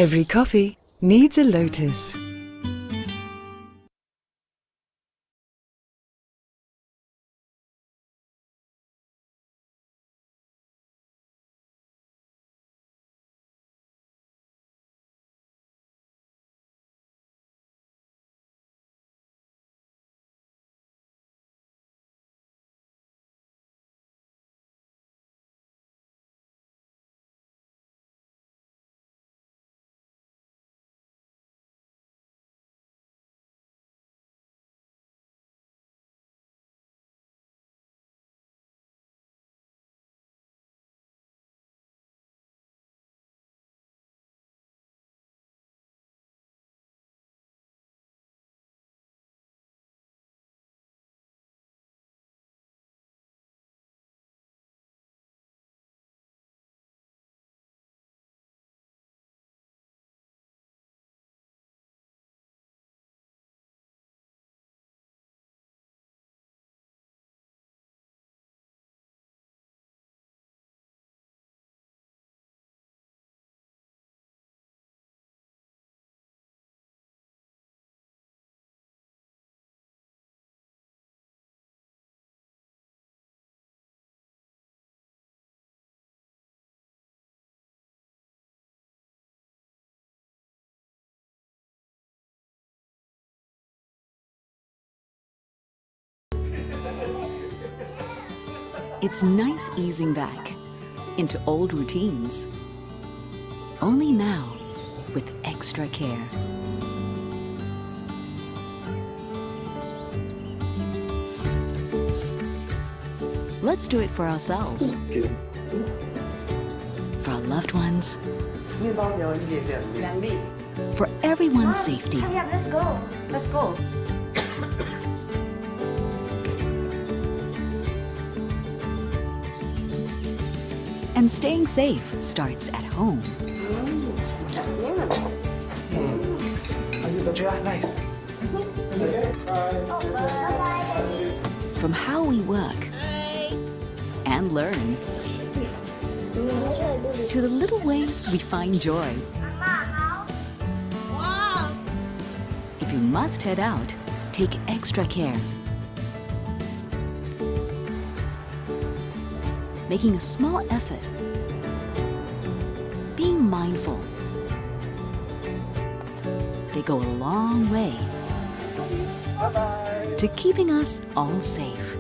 Every coffee needs a lotus. It's nice easing back into old routines. Only now, with extra care. Let's do it for ourselves, for our loved ones, for everyone's safety. Hurry up, let's go. Let's go. And staying safe starts at home. Nice. From how we work and learn, to the little ways we find joy. If you must head out, take extra care. Making a small effort, being mindful, they go a long way to keeping us all safe.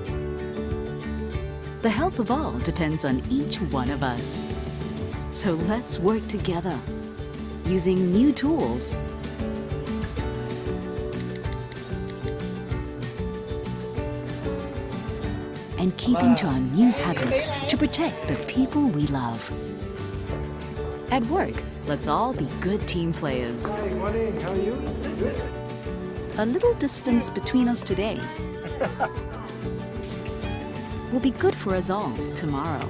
The health of all depends on each one of us. So let's work together, using new tools and keeping to our new habits to protect the people we love. At work, let's all be good team players. Hi, morning. How are you? Good. A little distance between us today will be good for us all tomorrow.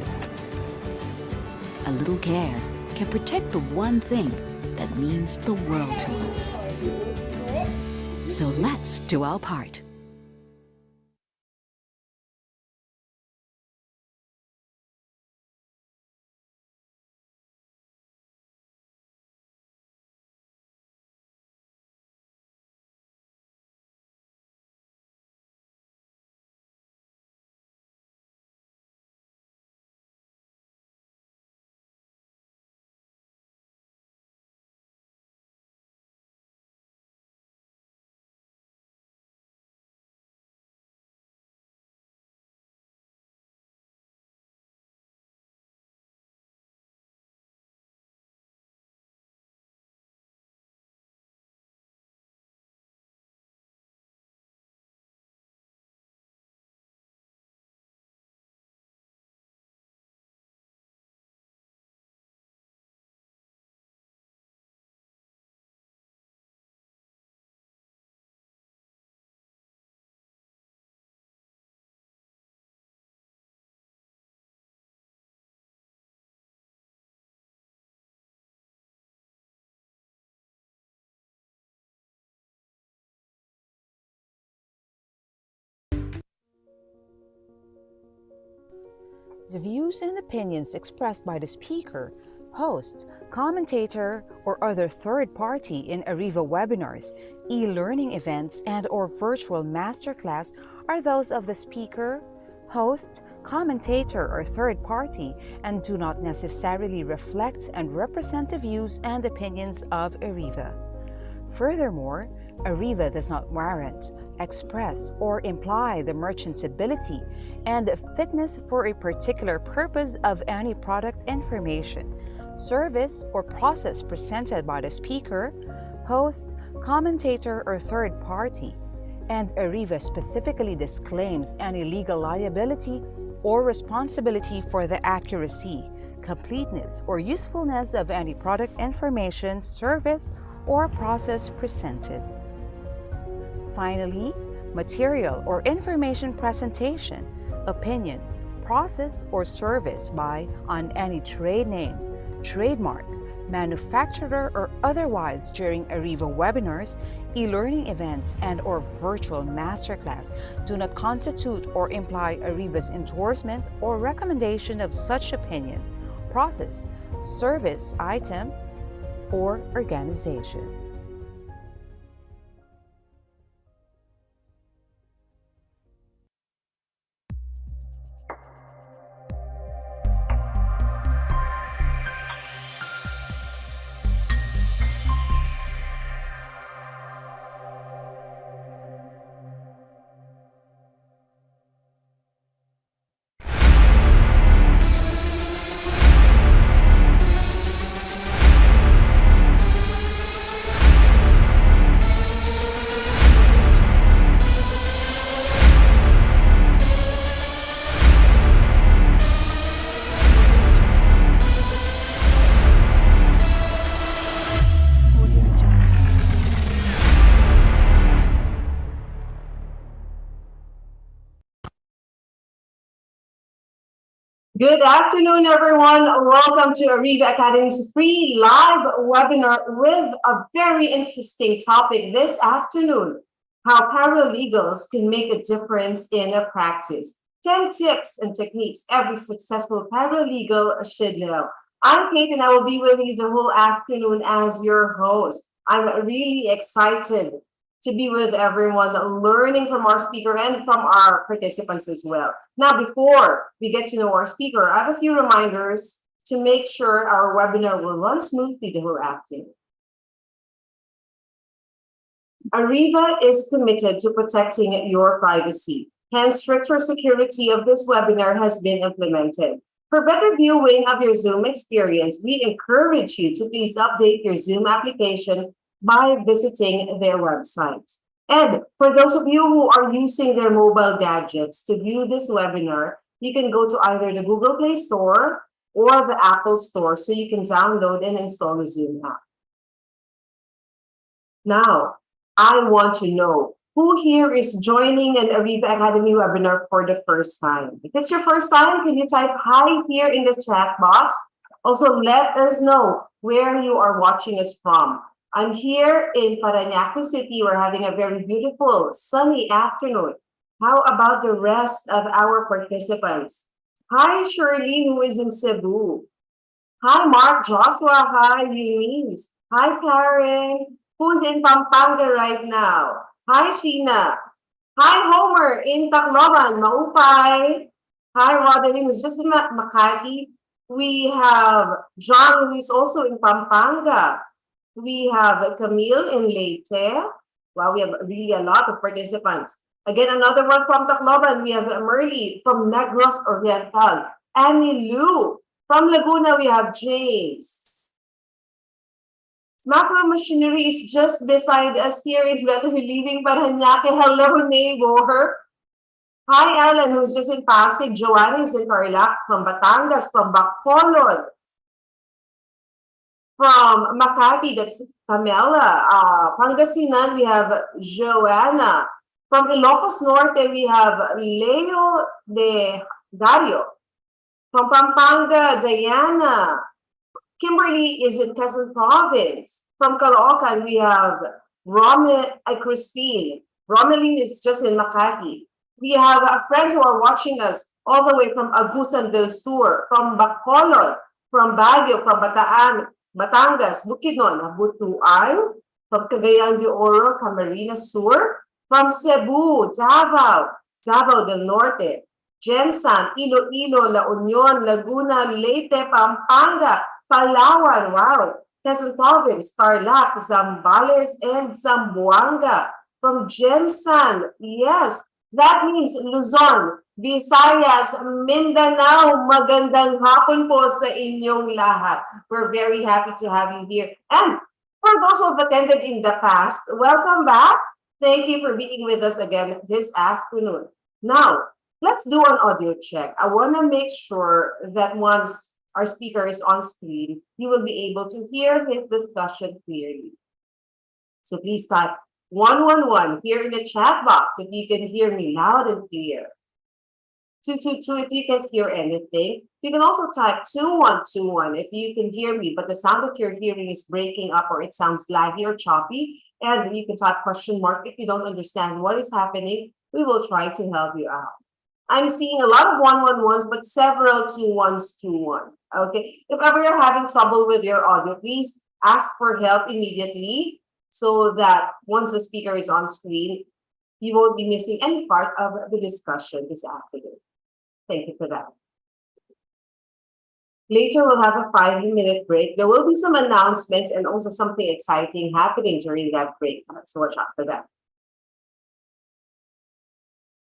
A little care can protect the one thing that means the world to us. So let's do our part. The views and opinions expressed by the speaker host, commentator, or other third party in ARIVA webinars, e-learning events, and/or virtual masterclass are those of the speaker, host, commentator, or third party and do not necessarily reflect and represent the views and opinions of ARIVA. Furthermore, ARIVA does not warrant, express, or imply the merchantability and fitness for a particular purpose of any product information, service, or process presented by the speaker, host, commentator, or third party, and ARIVA specifically disclaims any legal liability or responsibility for the accuracy, completeness, or usefulness of any product information, service, or process presented. Finally, material or information presentation, opinion, process, or service by, on any trade name, trademark, manufacturer, or otherwise during ARIVA webinars, e-learning events, and/or virtual masterclass do not constitute or imply ARIVA's endorsement or recommendation of such opinion, process, service, item, or organization. Good afternoon, everyone. Welcome to ARIVA Academy's free live webinar with a very interesting topic this afternoon: how paralegals can make a difference in a practice. 10 tips and techniques every successful paralegal should know. I'm Kate, and I will be with you the whole afternoon as your host. I'm really excited to be with everyone, learning from our speaker and from our participants as well. Now, before we get to know our speaker, I have a few reminders to make sure our webinar will run smoothly the whole afternoon. ARIVA is committed to protecting your privacy. Hence, stricter security of this webinar has been implemented. For better viewing of your Zoom experience, we encourage you to please update your Zoom application by visiting their website. And for those of you who are using their mobile gadgets to view this webinar, you can go to either the Google Play Store or the Apple Store so you can download and install the Zoom app. Now, I want to know who here is joining an ARIVA Academy webinar for the first time. If it's your first time, can you type hi here in the chat box? Also, let us know where you are watching us from. I'm here in Paralegals City. We're having a very beautiful, sunny afternoon. How about the rest of our participants? Hi, Shirley, who is in Cebu. Hi, Mark Joshua. Hi, Eunice. Hi, Karen, who's in Pampanga right now. Hi, Sheena. Hi, Homer in Tacloban, Maupay. Hi, Rodney, who's just in Makati. We have John, who is also in Pampanga. We have Camille in Leyte. Wow, we have really a lot of participants. Again, another one from Tacloban. We have Merly from Negros Oriental. Annie Lou. From Laguna, we have James. Macro Machinery is just beside us here in leaving Parañaque. Hello, neighbor. Hi, Ellen, who's just in Pasig. Joanna is in Tarlac. From Batangas, from Bacolod. From Makati, that's Pamela. Pangasinan, we have Joanna. From Ilocos Norte, we have Leo de Dario. From Pampanga, Diana. Kimberly is in Quezon Province. From Caloocan, we have Crispine. Romeline is just in Makati. We have friends who are watching us all the way from Agusan del Sur, from Bacolod. from Baguio, from Bataan, Batangas, Bukidnon, Butuan, from Cagayan de Oro, Camarines Sur, from Cebu, Davao, Davao del Norte, Jensan, Iloilo, La Union, Laguna, Leyte, Pampanga, Palawan, wow, Quezon Province, Tarlac, Zambales, and Zamboanga. From Jensan, yes, that means Luzon, Visayas, Mindanao, magandang hapon po sa inyong lahat. We're very happy to have you here. And for those who have attended in the past, welcome back. Thank you for being with us again this afternoon. Now, let's do an audio check. I want to make sure that once our speaker is on screen, you will be able to hear his discussion clearly. So please type 111 here in the chat box if you can hear me loud and clear. 222 if you can't hear anything. You can also type 2121 if you can hear me, but the sound that you're hearing is breaking up or it sounds laggy or choppy. And you can type question mark if you don't understand what is happening. We will try to help you out. I'm seeing a lot of 111s, but several 2121. Okay. If ever you're having trouble with your audio, please ask for help immediately so that once the speaker is on screen, you won't be missing any part of the discussion this afternoon. Thank you for that. Later, we'll have a 5-minute break. There will be some announcements and also something exciting happening during that break time. So watch out for that.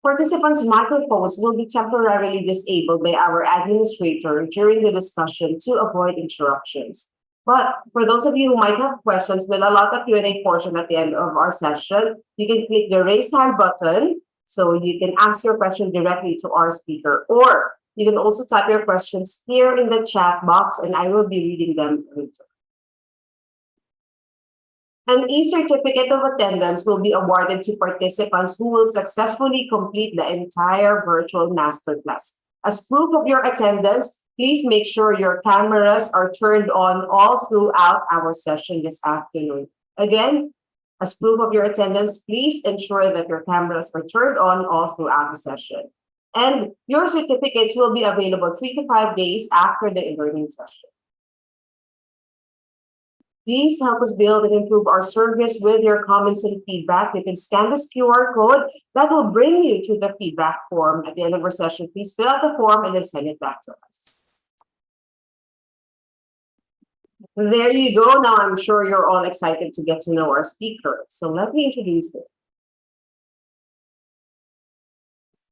Participants' microphones will be temporarily disabled by our administrator during the discussion to avoid interruptions. But for those of you who might have questions, we'll allow the Q&A portion at the end of our session. You can click the raise hand button so you can ask your question directly to our speaker, or you can also type your questions here in the chat box and I will be reading them later. An e-certificate of attendance will be awarded to participants who will successfully complete the entire virtual masterclass. As proof of your attendance, please make sure your cameras are turned on all throughout our session this afternoon. Again, as proof of your attendance, please ensure that your cameras are turned on all throughout the session. And your certificates will be available 3 to 5 days after the e-learning session. Please help us build and improve our service with your comments and feedback. You can scan this QR code that will bring you to the feedback form at the end of our session. Please fill out the form and then send it back to us. There you go. Now I'm sure you're all excited to get to know our speaker. So let me introduce him.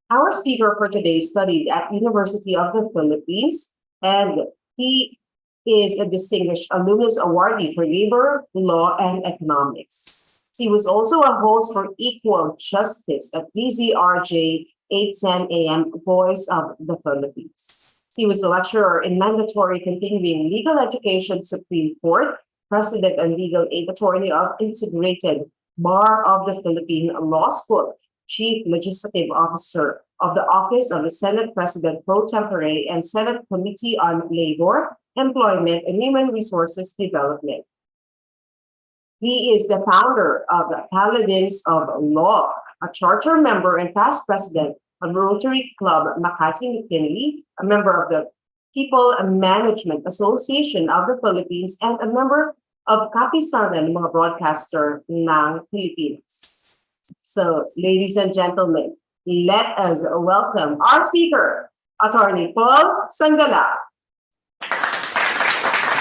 Our speaker for today studied at University of the Philippines, and he is a distinguished alumnus awardee for labor, law, and economics. He was also a host for Equal Justice at DZRJ 810 AM Voice of the Philippines. He was a lecturer in mandatory continuing legal education Supreme Court, president and legal aid attorney of Integrated Bar of the Philippine Law School, chief legislative officer of the Office of the Senate President Pro Tempore and Senate Committee on Labor, Employment, and Human Resources Development. He is the founder of the Paladins of Law, a charter member and past president of Rotary Club Makati McKinley, a member of the People Management Association of the Philippines, and a member of Kapisanan ng mga Broadcaster ng Pilipinas. So, ladies and gentlemen, let us welcome our speaker, Attorney Paul Sangalang.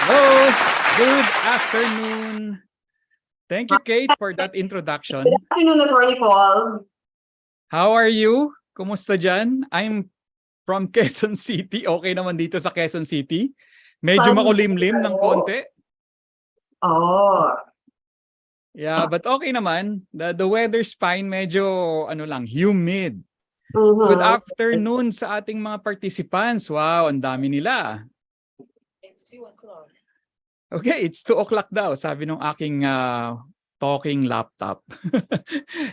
Hello, good afternoon. Thank you, Kate, for that introduction. Good afternoon, Attorney Paul. How are you? Kumusta dyan? I'm from Quezon City. Okay naman dito sa Quezon City. Medyo makulimlim ng konti. Oh. Yeah, but okay naman. The weather's fine. Medyo humid. Good afternoon sa ating mga participants. Wow, ang dami nila. It's 2 o'clock. Okay, it's 2 o'clock daw, sabi ng aking talking laptop.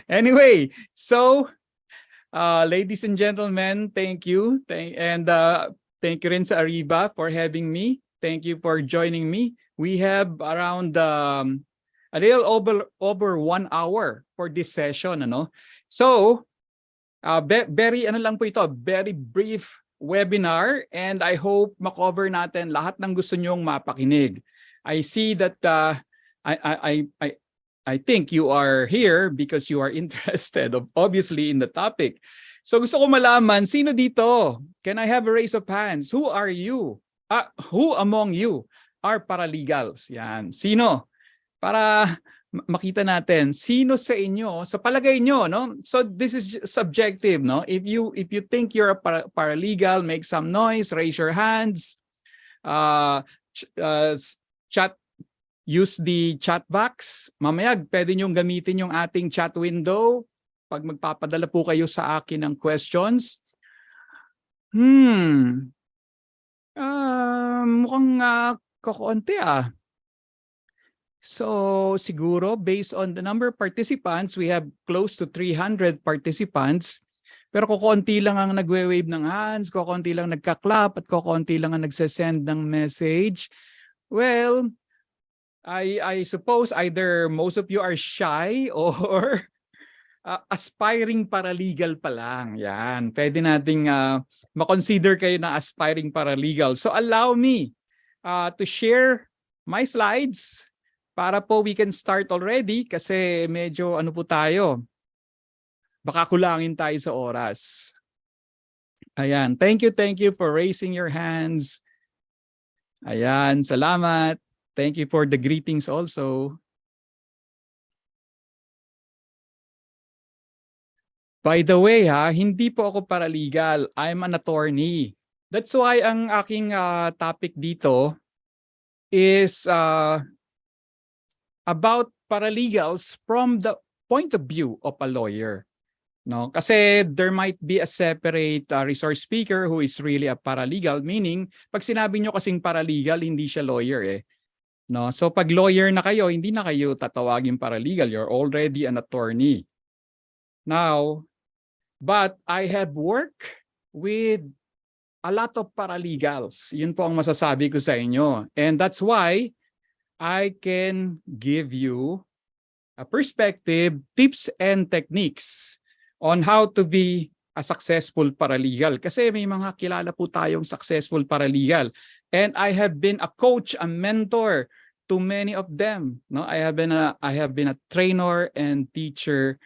Anyway, so ladies and gentlemen, thank you. Thank you rin sa ARIVA for having me. Thank you for joining me. We have around a little over 1 hour for this session, ano? So, very brief webinar and I hope makover natin lahat ng gusto nyong mapakinig. I see that I think you are here because you are interested obviously in the topic. So gusto ko malaman, sino dito? Can I have a raise of hands? Who are you? Who among you are paralegals? Yan. Sino? Para makita natin sino sa inyo sa palagay nyo, no? So this is subjective, no? If you think you're a paralegal, make some noise, raise your hands. Use the chat box. Mamaya pwede nyong gamitin yung ating chat window pag magpapadala po kayo sa akin ng questions. Mukhang kakaunti So siguro based on the number of participants, we have close to 300 participants. Pero kukunti lang ang nagwe-wave ng hands, kukunti lang nagka-clap, at kukunti lang ang nagse-send ng message. Well, I suppose either most of you are shy or aspiring paralegal pa lang. Yan. Pwede nating makonsider kayo na aspiring paralegal. So allow me to share my slides para po we can start already kasi medyo ano po tayo. Baka kulangin tayo sa oras. Ayan. Thank you for raising your hands. Ayan. Salamat. Thank you for the greetings also. By the way, hindi po ako paralegal. I'm an attorney. That's why ang aking topic dito is about paralegals from the point of view of a lawyer. No? Kasi there might be a separate resource speaker who is really a paralegal, meaning pag sinabi nyo kasing paralegal, hindi siya lawyer eh. No? So pag lawyer na kayo, hindi na kayo tatawagin paralegal. You're already an attorney. Now, but I have worked with a lot of paralegals. Yun po ang masasabi ko sa inyo. And that's why I can give you a perspective, tips, and techniques on how to be a successful paralegal. Kasi may mga kilala po tayong successful paralegal. And I have been a coach, a mentor to many of them. No, I have been a trainer and teacher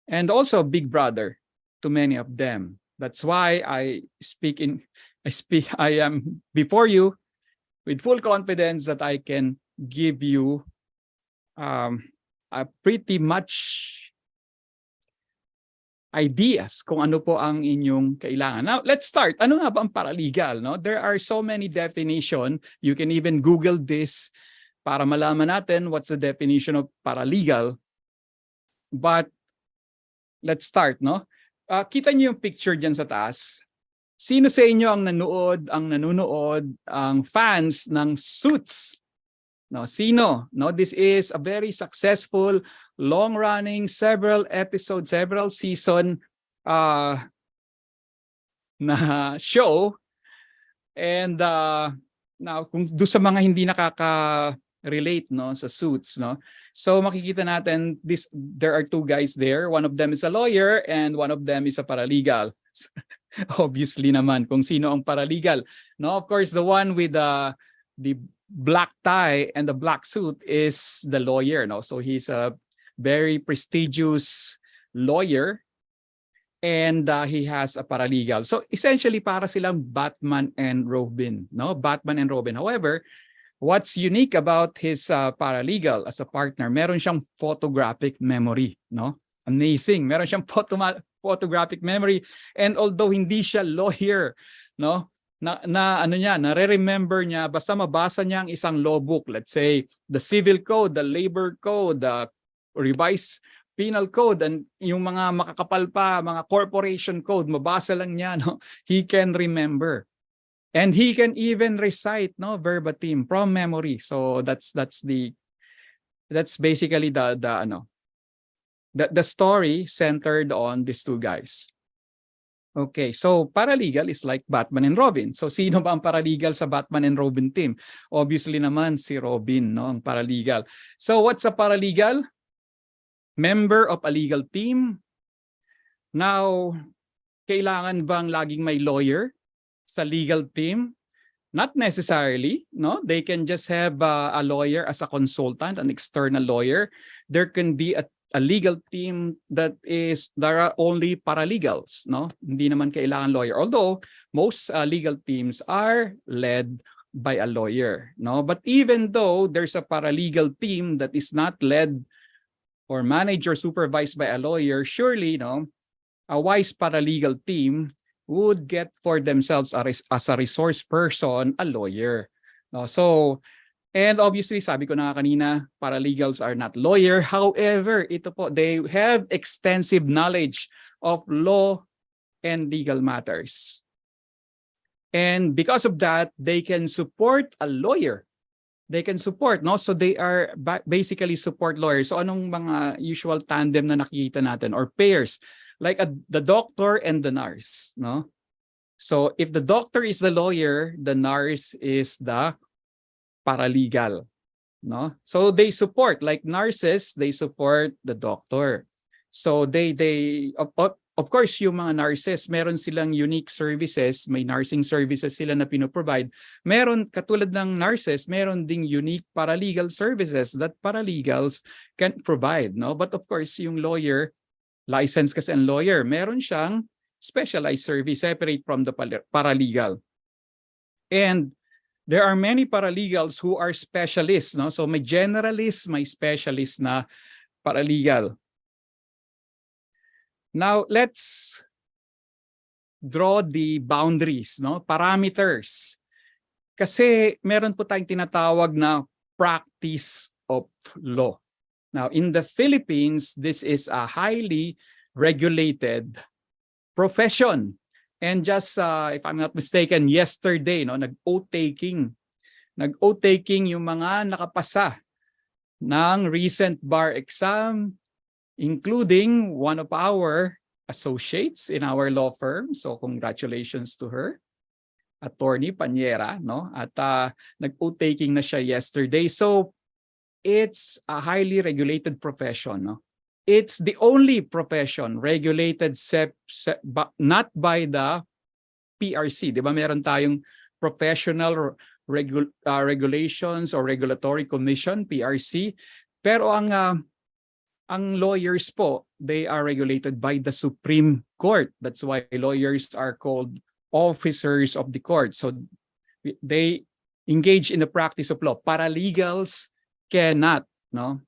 and also big brother to many of them. That's why I am before you with full confidence that I can give you a pretty much ideas kung ano po ang inyong kailangan. Now, let's start. Ano nga ba ang paralegal? No? There are so many definitions. You can even Google this para malaman natin what's the definition of paralegal. But let's start, no? Kita niyo yung picture diyan sa taas. Sino sa inyo ang nanonood, ang fans ng Suits? No, sino? No, this is a very successful, long-running, several season na show. And now kung do sa mga hindi nakaka-relate no sa Suits, no. So makikita natin there are two guys there. One of them is a lawyer and one of them is a paralegal. Obviously naman kung sino ang paralegal. No, of course the one with the black tie and the black suit is the lawyer, no? So he's a very prestigious lawyer and he has a paralegal. So essentially para silang Batman and Robin, no? Batman and Robin. However, what's unique about his paralegal as a partner, meron siyang photographic memory, no? Amazing. Meron siyang photographic memory and although hindi siya lawyer, no? Nare-remember niya basta mabasa niya ang isang law book, let's say the civil code, the labor code, the revised penal code, and yung mga makakapal pa, mga corporation code, mabasa lang niya, no? He can remember. And he can even recite, no, verbatim from memory. So that's basically the story centered on these two guys. Okay, so paralegal is like Batman and Robin. So sino ba ang paralegal sa Batman and Robin team? Obviously naman si Robin, no, ang paralegal. So what's a paralegal? Member of a legal team. Now, kailangan bang laging may lawyer sa legal team? Not necessarily, no? They can just have a lawyer as a consultant, an external lawyer. There can be a legal team there are only paralegals, no? Hindi naman kailangan lawyer. Although most legal teams are led by a lawyer, no? But even though there's a paralegal team that is not led or managed or supervised by a lawyer, surely, no, a wise paralegal team would get for themselves as a resource person, a lawyer. No? So, and obviously, sabi ko na kanina, paralegals are not lawyer. However, ito po, they have extensive knowledge of law and legal matters. And because of that, they can support a lawyer. They can support, no? So they are basically support lawyers. So anong mga usual tandem na nakikita natin or pairs? Like the doctor and the nurse, no? So if the doctor is the lawyer, the nurse is the paralegal, no? So they support, like nurses, they support the doctor. So of course, yung mga nurses, meron silang unique services, may nursing services sila na pinoprovide. Meron, katulad ng nurses, meron ding unique paralegal services that paralegals can provide, no? But of course, yung lawyer, license kasi ang lawyer, meron siyang specialized service separate from the paralegal. And there are many paralegals who are specialists, no? So may generalist, may specialist na paralegal. Now, let's draw the boundaries, no? Parameters. Kasi meron po tayong tinatawag na practice of law. Now, in the Philippines, this is a highly regulated profession. And just, if I'm not mistaken, yesterday, no, nag-oath taking yung mga nakapasa ng recent bar exam, including one of our associates in our law firm. So congratulations to her, Attorney Panyera, no? At nag-oath taking na siya yesterday. So it's a highly regulated profession, no? It's the only profession regulated not by the PRC. Di ba meron tayong Professional Regulations or Regulatory Commission, PRC. Pero ang lawyers po, they are regulated by the Supreme Court. That's why lawyers are called officers of the court. So they engage in the practice of law. Paralegals cannot, no?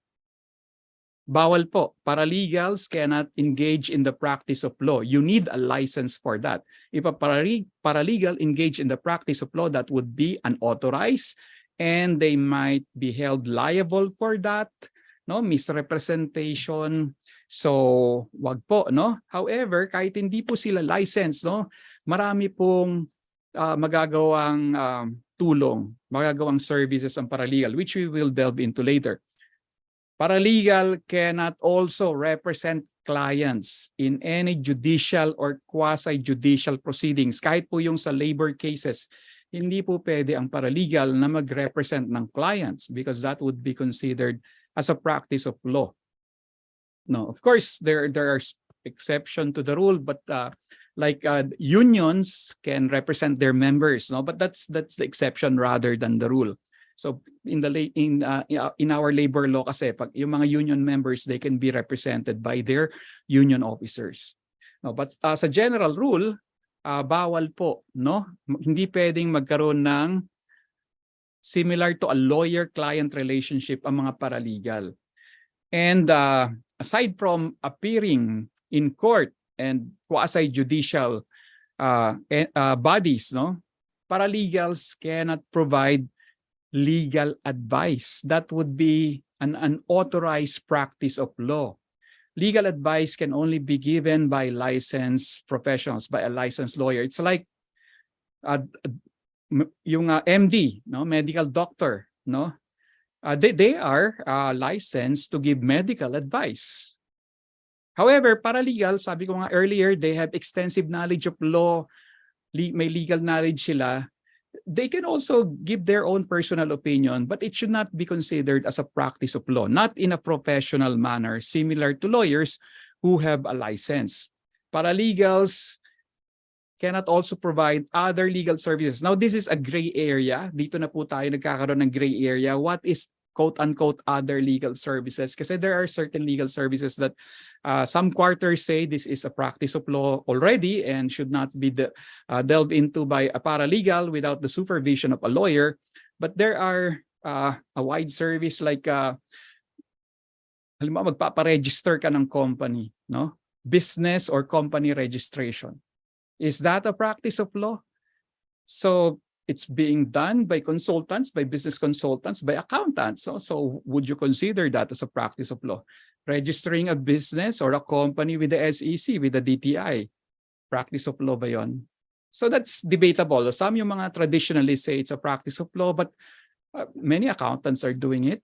Bawal po. Paralegals cannot engage in the practice of law. You need a license for that. If a paralegal engage in the practice of law, that would be unauthorized and they might be held liable for that, no? Misrepresentation. So, wag po, no? However, kahit hindi po sila licensed, no? Marami pong magagawang tulong, magagawang services ang paralegal, which we will delve into later. Paralegal cannot also represent clients in any judicial or quasi-judicial proceedings. Kahit po yung sa labor cases, hindi po pwede ang paralegal na mag-represent ng clients because that would be considered as a practice of law. No, of course, there are exceptions to the rule, but unions can represent their members, no? But that's the exception rather than the rule. So in our labor law kasi pag yung mga union members, they can be represented by their union officers. No, but sa general rule, bawal po, no? Hindi pwedeng magkaroon ng similar to a lawyer-client relationship ang mga paralegal. And aside from appearing in court and quasi-judicial bodies, no? Paralegals cannot provide legal advice. That would be an unauthorized practice of law. Legal advice can only be given by licensed professionals, by a licensed lawyer. It's like yung MD, no, medical doctor, no, they are licensed to give medical advice. However, paralegal, sabi ko nga earlier, they have extensive knowledge of law, may legal knowledge sila. They can also give their own personal opinion, but it should not be considered as a practice of law, not in a professional manner, similar to lawyers who have a license. Paralegals cannot also provide other legal services. Now, this is a gray area. Dito na po tayo nagkakaroon ng gray area. What is quote-unquote other legal services? Kasi there are certain legal services that some quarters say this is a practice of law already and should not be delved into by a paralegal without the supervision of a lawyer. But there are a wide service like halimbawa magpapa-register ka ng company, no? Business or company registration. Is that a practice of law? So it's being done by consultants, by business consultants, by accountants. So would you consider that as a practice of law? Registering a business or a company with the SEC, with the DTI, practice of law ba yun? So that's debatable. Some yung mga traditionalists say it's a practice of law, but many accountants are doing it.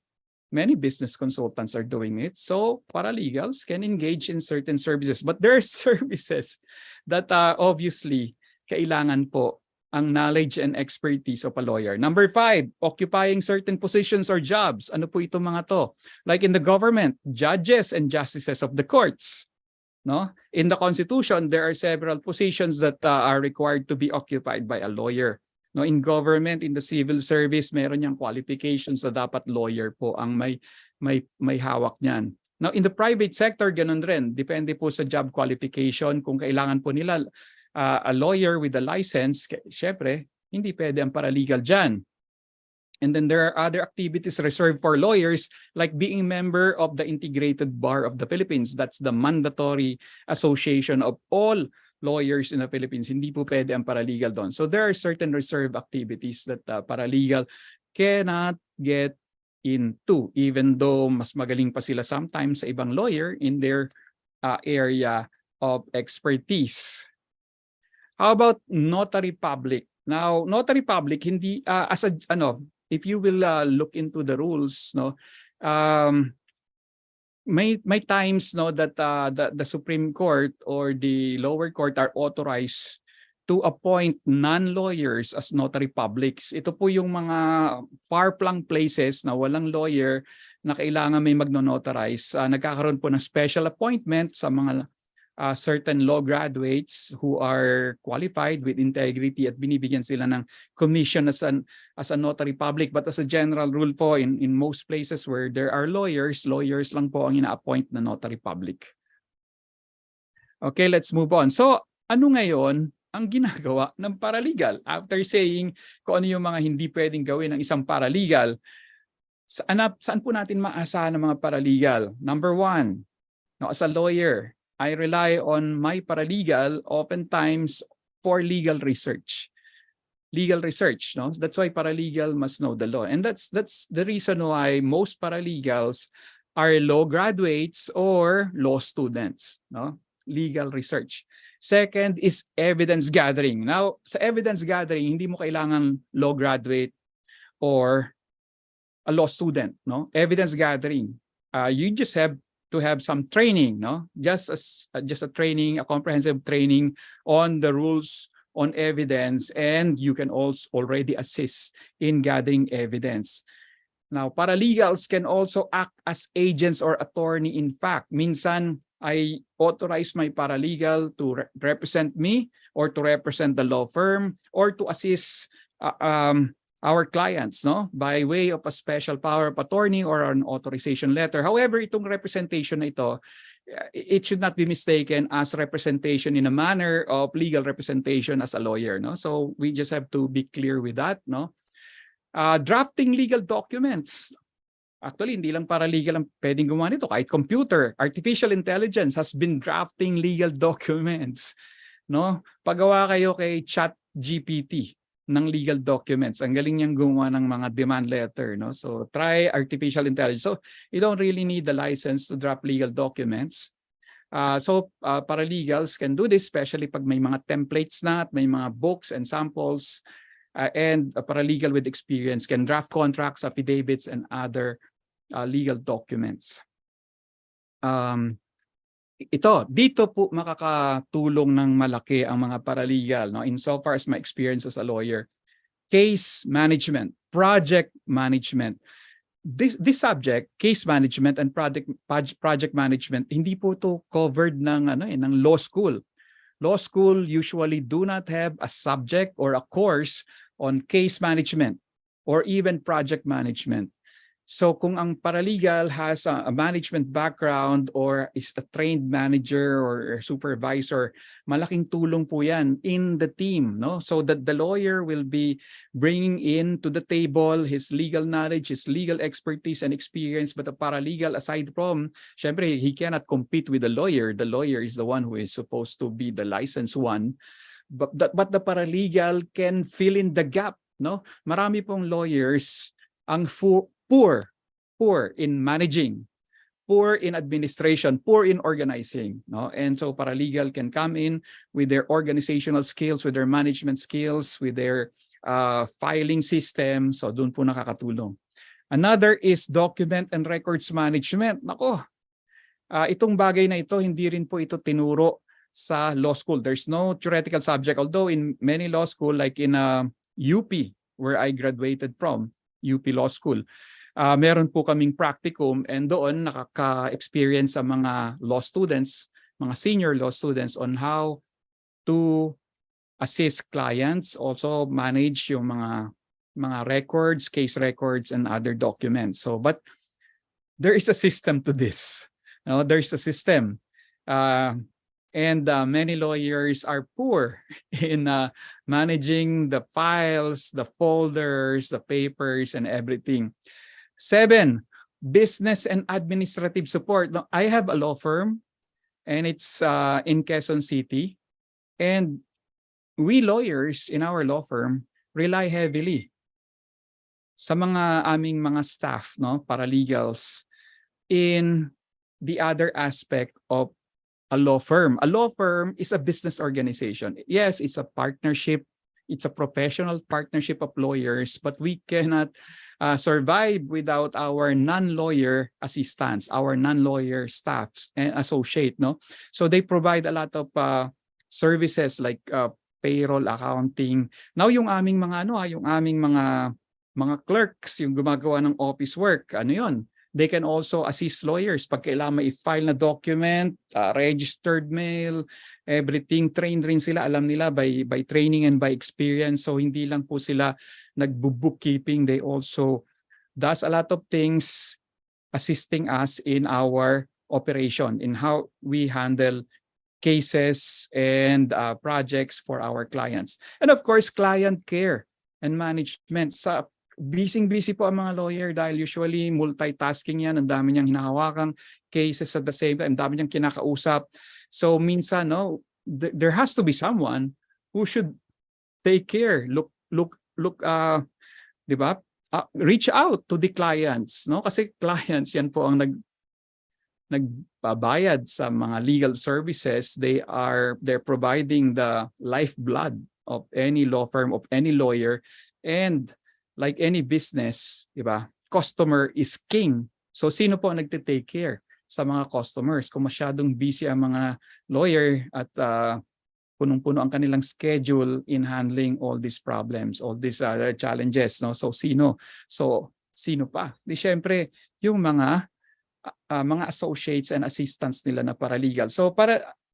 Many business consultants are doing it. So paralegals can engage in certain services. But there are services that obviously kailangan po ang knowledge and expertise of a lawyer. Number 5, occupying certain positions or jobs. Ano po itong mga to? Like in the government, judges and justices of the courts. No? In the Constitution, there are several positions that are required to be occupied by a lawyer. No, in government, in the civil service, meron yang qualifications na dapat lawyer po ang may hawak niyan. Now, in the private sector, ganun rin. Depende po sa job qualification. Kung kailangan po nila a lawyer with a license, syempre, hindi pwede ang paralegal dyan. And then there are other activities reserved for lawyers like being member of the Integrated Bar of the Philippines. That's the mandatory association of all lawyers in the Philippines. Hindi po pwede ang paralegal doon. So there are certain reserved activities that paralegal cannot get into even though mas magaling pa sila sometimes sa ibang lawyer in their area of expertise. How about notary public? Now, notary public hindi if you will look into the rules, no, may times no that the Supreme Court or the lower court are authorized to appoint non-lawyers as notary publics. Ito po yung mga far-flung places na walang lawyer na kailangan may magno-notarize. Nagkakaroon po ng special appointment sa mga certain law graduates who are qualified with integrity at binibigyan sila ng commission as a notary public. But as a general rule po, in most places where there are lawyers lang po ang ina-appoint na notary public. Okay, let's move on. So, ano ngayon ang ginagawa ng paralegal? After saying kung ano yung mga hindi pwedeng gawin ng isang paralegal, saan po natin maasahan ng mga paralegal? Number 1, no, as a lawyer, I rely on my paralegal oftentimes for legal research. Legal research, no? That's why paralegal must know the law. And that's the reason why most paralegals are law graduates or law students, no? Legal research. Second is evidence gathering. Now, sa evidence gathering, hindi mo kailangan law graduate or a law student, no? Evidence gathering. You just have to have some training, no? Just a training, a comprehensive training on the rules on evidence, and you can also already assist in gathering evidence. Now, paralegals can also act as agents or attorney in fact. Minsan, I authorize my paralegal to represent me or to represent the law firm or to assist our clients, no, by way of a special power of attorney or an authorization letter. However, itong representation na ito, it should not be mistaken as representation in a manner of legal representation as a lawyer, no? So we just have to be clear with that, no? Drafting legal documents. Actually, hindi lang paralegal ang pwedeng gumawa nito. Kahit computer, artificial intelligence has been drafting legal documents, no? Paggawa kayo kay ChatGPT ng legal documents. Ang galing niyang gumawa ng mga demand letter, no? So try artificial intelligence. So you don't really need the license to draft legal documents. Paralegals can do this, especially pag may mga templates na at may mga books and samples. And a paralegal with experience can draft contracts, affidavits, and other legal documents. Dito po makakatulong ng malaki ang mga paralegal, no? Insofar as my experience as a lawyer. Case management, project management. This subject, case management and project management, hindi po to covered ng law school. law school usually do not have a subject or a course on case management or even project management. So kung ang paralegal has a management background or is a trained manager or supervisor, malaking tulong po yan in the team, no? So that the lawyer will be bringing in to the table his legal knowledge, his legal expertise and experience. But the paralegal, aside from, syempre, he cannot compete with the lawyer. The lawyer is the one who is supposed to be the licensed one. But the paralegal can fill in the gap, no? Marami pong lawyers ang poor in managing, poor in administration, poor in organizing, no? And so paralegal can come in with their organizational skills, with their management skills, with their filing system. So doon po nakakatulong. Another is document and records management. Nako, itong bagay na ito, hindi rin po ito tinuro sa law school. There's no theoretical subject, although in many law school, like in UP, where I graduated from, UP Law School, meron po kaming practicum, and doon nakaka-experience sa mga law students, mga senior law students, on how to assist clients, also manage yung mga records, case records, and other documents. So, but there is a system to this. No, there's a system. And many lawyers are poor in managing the files, the folders, the papers, and everything. 7, business and administrative support. Now, I have a law firm, and it's in Quezon City. And we lawyers in our law firm rely heavily sa mga aming mga staff, no, paralegals, in the other aspect of a law firm. A law firm is a business organization. Yes, it's a partnership. It's a professional partnership of lawyers, but we cannot survive without our non-lawyer assistants, our non-lawyer staffs and associate, no? So they provide a lot of services like payroll, accounting. Now yung aming mga yung aming mga clerks, yung gumagawa ng office work, ano yun? They can also assist lawyers pag kailangan i-file na document, registered mail, everything. Trained rin sila, alam nila by training and by experience. So hindi lang po sila nagbo-bookkeeping, they also does a lot of things assisting us in our operation, in how we handle cases and projects for our clients. And of course, client care and management. Sa busy po ang mga lawyer dahil usually multitasking yan, ang dami niyang hinahawakang cases at the same time, ang dami niyang kinakausap. So minsan, no, there has to be someone who should take care, look, di ba? Reach out to the clients, no? Kasi clients yan po ang nagbabayad sa mga legal services. They're providing the lifeblood of any law firm, of any lawyer, and like any business, di ba? Customer is king. So sino po ang nagte-take care sa mga customers? Kung masyadong busy ang mga lawyer at punong-puno ang kanilang schedule in handling all these problems, all these challenges, no? So sino? So sino pa? Di syempre yung mga associates and assistants nila na paralegal. So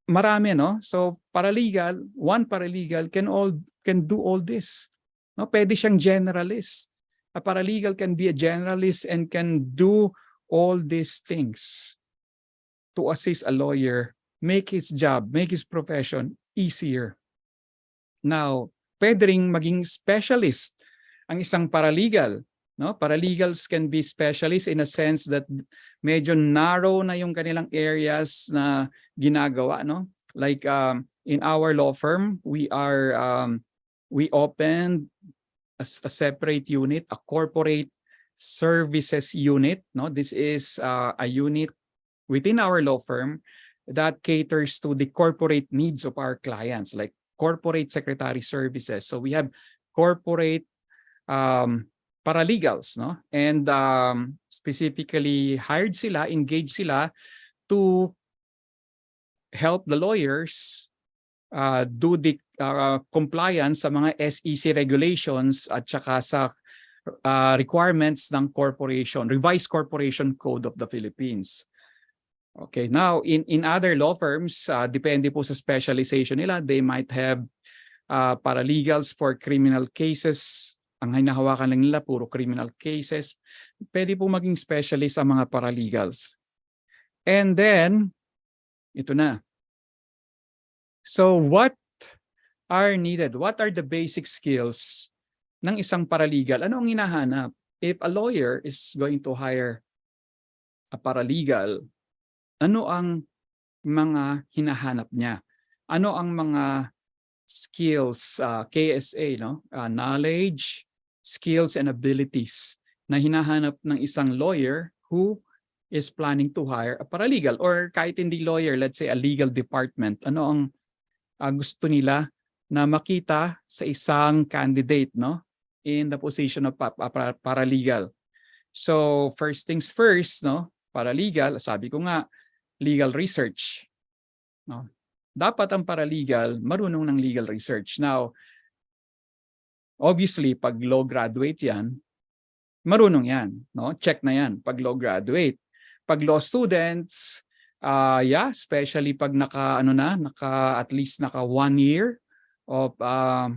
marami, no? So one paralegal can do all this. No, pwede siyang generalist. A paralegal can be a generalist and can do all these things to assist a lawyer, make his job, make his profession easier. Now, pwede ring maging specialist ang isang paralegal. No? Paralegals can be specialists in a sense that medyo narrow na yung kanilang areas na ginagawa. No? Like in our law firm, we opened a separate unit, a corporate services unit. No, this is a unit within our law firm that caters to the corporate needs of our clients, like corporate secretary services. So we have corporate paralegals, no, and specifically hired sila, engaged sila to help the lawyers do the compliance sa mga SEC regulations at saka sa requirements ng corporation, revised corporation code of the Philippines. Okay, now in other law firms, depende po sa specialization nila, they might have paralegals for criminal cases. Ang hinahawakan lang nila puro criminal cases. Pwede po maging specialist ang mga paralegals. And then, ito na. So what are needed? What are the basic skills ng isang paralegal? Ano ang hinahanap? If a lawyer is going to hire a paralegal, ano ang mga hinahanap niya? Ano ang mga skills, KSA, no? Knowledge, skills, and abilities na hinahanap ng isang lawyer who is planning to hire a paralegal, or kahit hindi lawyer, let's say a legal department. Ano ang gusto nila na makita sa isang candidate, no? In the position of paralegal. So first things first, no? Paralegal, sabi ko nga, legal research. No? Dapat ang paralegal marunong ng legal research. Now, obviously, pag law graduate yan, marunong yan. No? Check na yan pag law graduate. Pag law students, yeah, especially pag at least naka 1 year of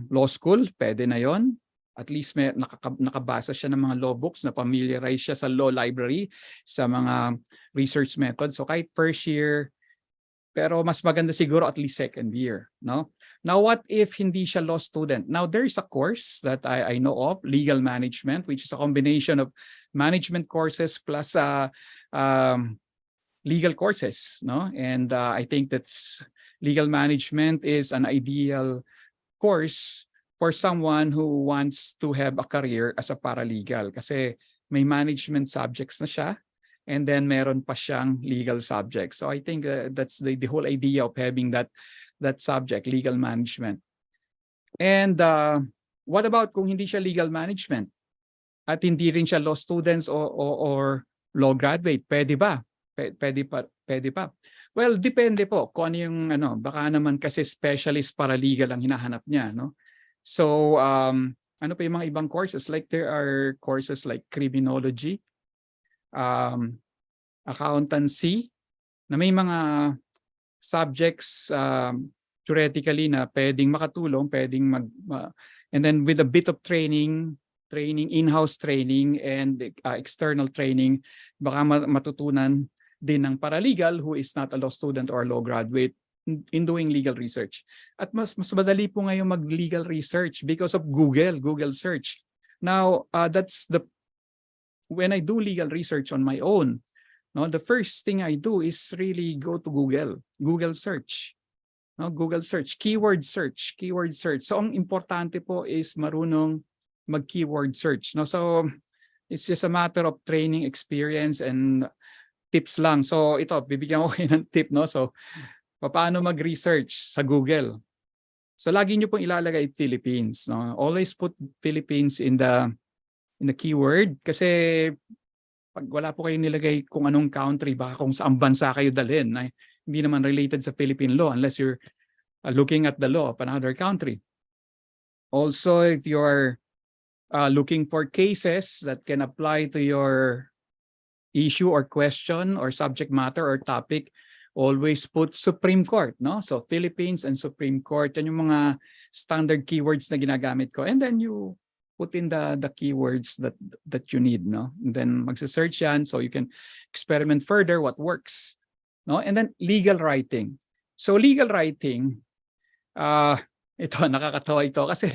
law school, pwede na yon. At least may nakabasa siya ng mga law books, na familiarize siya sa law library, sa mga research methods. So kahit first year, pero mas maganda siguro at least second year, no? Now what if hindi siya law student? Now there is a course that I know of, legal management, which is a combination of management courses plus legal courses, no? And I think that legal management is an ideal course for someone who wants to have a career as a paralegal, kasi may management subjects na siya, and then meron pa siyang legal subjects. So I think that's the whole idea of having that subject, legal management. And what about kung hindi siya legal management at hindi rin siya law students or law graduate? Pwede ba? Pwede pa. Well, depende po kung ano yung baka naman kasi specialist paralegal ang hinahanap niya, no? So, ano pa yung mga ibang courses? Like there are courses like criminology, accountancy, na may mga subjects theoretically na pwedeng makatulong, and then with a bit of training, in-house training and external training, baka matutunan din ng paralegal who is not a law student or law graduate in doing legal research. At mas madali po ngayon mag-legal research because of Google search. Now, when I do legal research on my own, no, the first thing I do is really go to Google search. No, Google search, keyword search. So ang importante po is marunong mag-keyword search. No, so it's just a matter of training experience and tips lang. So ito, bibigyan ko kayo ng tip, no? So paano mag-research sa Google? So lagi niyo pong ilalagay Philippines, no? Always put Philippines in the keyword, kasi pag wala po kayo nilagay kung anong country, baka kung saan bansa kayo dalhin, ay hindi naman related sa Philippine law unless you're looking at the law of another country. Also, if you're looking for cases that can apply to your issue or question or subject matter or topic, always put Supreme Court, no? So Philippines and Supreme Court, yan yung mga standard keywords na ginagamit ko. And then you put in the keywords that you need, no? And then magse-search yan, so you can experiment further what works, no? And then legal writing. So legal writing, ito nakakatawa ito kasi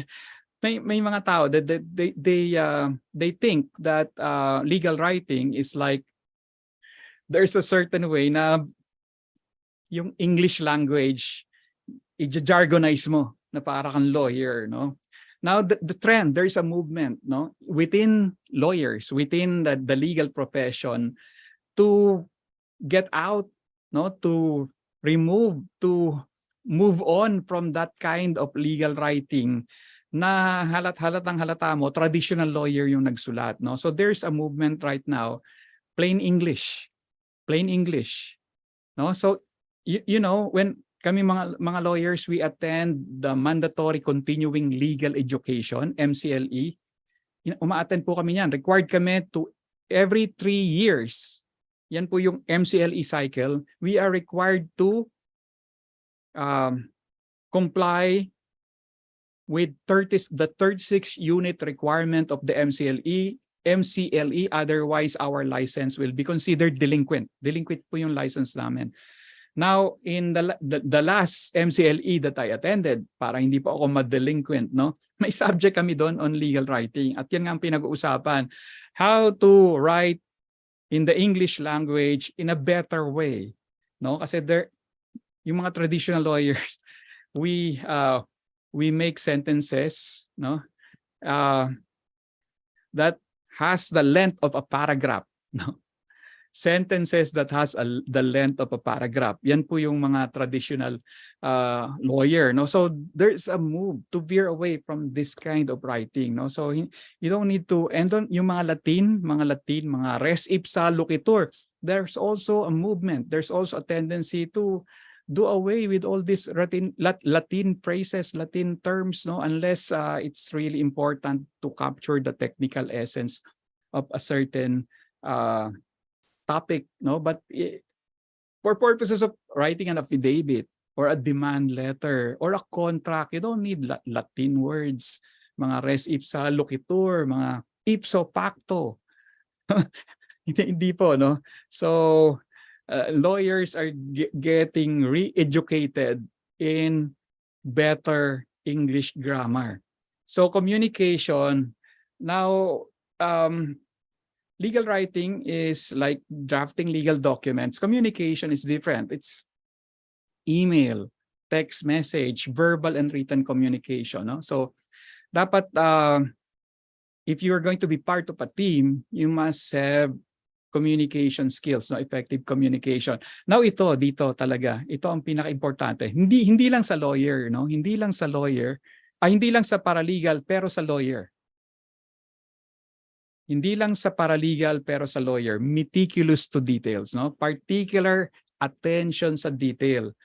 may mga tao that they think that legal writing is like there's a certain way na yung English language, i-jargonize mo na para kang lawyer, no? Now, the trend, there's a movement, no? Within lawyers, within the legal profession, to get out, no? To move on from that kind of legal writing na halata mo, traditional lawyer yung nagsulat, no? So there's a movement right now, plain English, no? So you know, when kami mga lawyers, we attend the mandatory continuing legal education, MCLE. Uma-attend po kami yan. Required kami to every 3 years. yan po yung MCLE cycle, we are required to comply with the 36 unit requirement of the MCLE, otherwise our license will be considered delinquent. Delinquent po yung license namin. Now, in the last MCLE that I attended, para hindi po ako ma-delinquent, no? May subject kami doon on legal writing. At yan nga ang pinag-uusapan. How to write in the English language in a better way. No? Kasi yung mga traditional lawyers, we make sentences, no? That has the length of a paragraph, no? Sentences that has the length of a paragraph. Yan po yung mga traditional lawyer, no? So there's a move to veer away from this kind of writing, no? So you don't need to, and on yung mga Latin, res ipsa loquitur, there's also a movement. There's also a tendency to do away with all these Latin phrases, Latin terms, no? Unless it's really important to capture the technical essence of a certain topic, no? But for purposes of writing an affidavit or a demand letter or a contract, you don't need Latin words, mga res ipsa loquitur, mga ipso facto. Hindi po, no? So lawyers are getting re-educated in better English grammar. So communication, now legal writing is like drafting legal documents. Communication is different. It's email, text message, verbal and written communication, no? So dapat if you are going to be part of a team, you must have communication skills, no? Effective communication. Now dito talaga, ito ang pinaka-importante. Hindi lang sa lawyer, no? Hindi lang sa paralegal pero sa lawyer. Hindi lang sa paralegal pero sa lawyer, meticulous to details, no? Particular attention sa detail.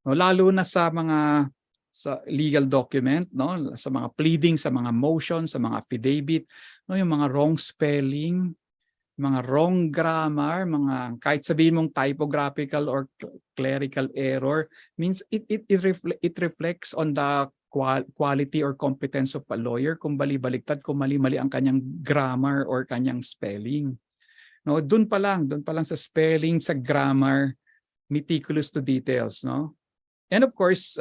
No, lalo na sa legal document, no? Sa mga pleading, sa mga motions, sa mga affidavit, no? Yung mga wrong spelling, mga wrong grammar, mga kahit sabihin mong typographical or clerical error, means it reflects on the quality or competence of a lawyer kung bali-baliktad, kung mali-mali ang kanyang grammar or kanyang spelling. No, doon pa lang sa spelling, sa grammar, meticulous to details, no? And of course,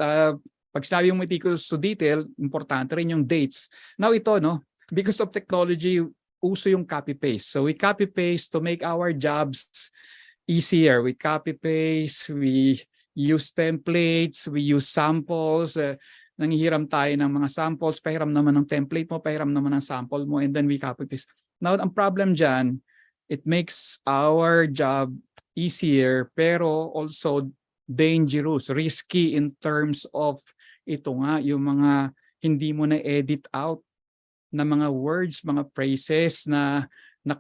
pag sinabi yung meticulous to detail, importante rin yung dates. Now ito, no, because of technology, uso yung copy-paste. So we copy-paste to make our jobs easier. We copy-paste, we use templates, we use samples. Nangihiram tayo ng mga samples, pahiram naman ng template mo, pahiram naman ng sample mo, and then we copy-paste. Now, ang problem dyan, it makes our job easier, pero also dangerous, risky in terms of ito nga, yung mga hindi mo na-edit out na mga words, mga phrases na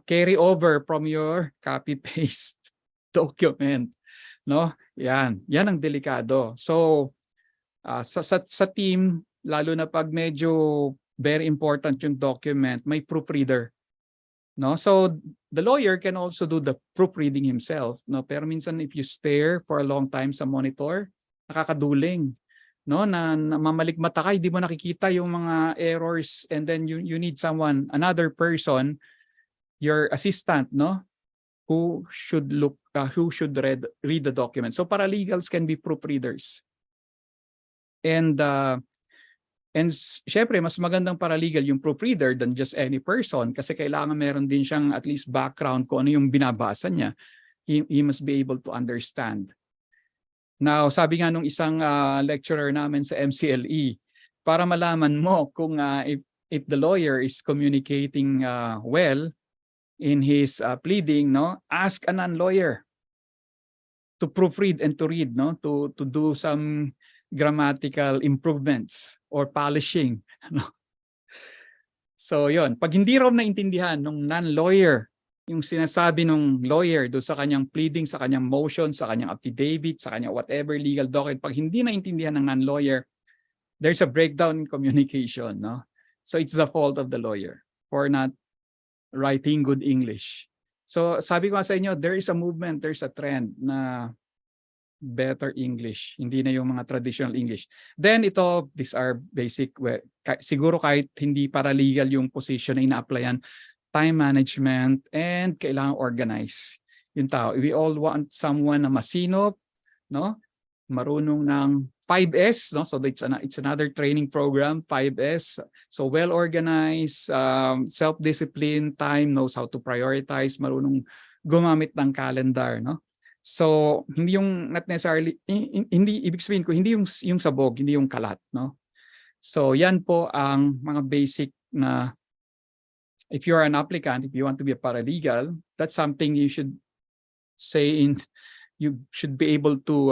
carry over from your copy-paste document, no? Yan ang delikado. So sa team, lalo na pag medyo very important yung document, may proofreader, no? So the lawyer can also do the proofreading himself, no? Pero minsan if you stare for a long time sa monitor, nakakaduling, no? Na mamalikmata ka, hindi mo nakikita yung mga errors, and then you need someone, another person, your assistant, no? Who should read the document. So paralegals can be proofreaders. And syempre, mas magandang paralegal yung proofreader than just any person, kasi kailangan meron din siyang at least background kung ano yung binabasa niya. He must be able to understand. Now, sabi nga nung isang lecturer namin sa MCLE, para malaman mo kung if the lawyer is communicating well in his pleading, no, ask a non-lawyer to proofread and to read, no, to do some grammatical improvements or polishing, no. So yon, pag hindi raw naintindihan ng non-lawyer yung sinasabi ng lawyer do sa kanyang pleading, sa kanyang motion, sa kanyang affidavit, sa kanyang whatever legal document, pag hindi naintindihan ng non-lawyer, there's a breakdown in communication, no? So it's the fault of the lawyer for not writing good English. So sabi ko nga sa inyo, there is a movement, there's a trend na better English, hindi na yung mga traditional English. Then ito, these are basic, siguro kahit hindi paralegal yung position na ina-applyan, time management and kailangan organize yung tao. We all want someone na masinop, no? Marunong ng 5S, no? So it's another training program, 5S. So well organized, self-discipline, time, knows how to prioritize, marunong gumamit ng calendar, no? So hindi yung not necessarily hindi ibig sabihin ko hindi yung sabog, hindi yung kalat, no? So yan po ang mga basic na if you're an applicant, if you want to be a paralegal, that's something you should say you should be able to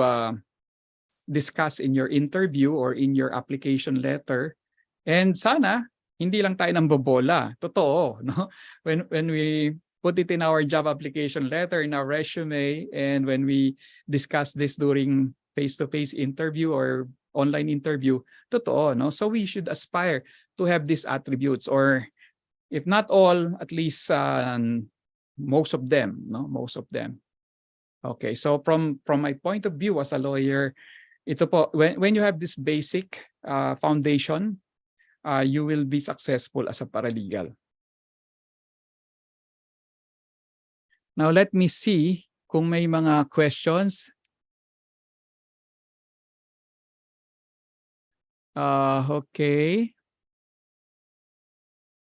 discuss in your interview or in your application letter. And sana hindi lang tayo nang bobola. Totoo, no? When we put it in our job application letter, in our resume, and when we discuss this during face-to-face interview or online interview, totoo, no? So we should aspire to have these attributes, or if not all, at least most of them, no? Most of them. Okay, so from my point of view as a lawyer, ito po, when you have this basic foundation, you will be successful as a paralegal. Now let me see kung may mga questions. Okay.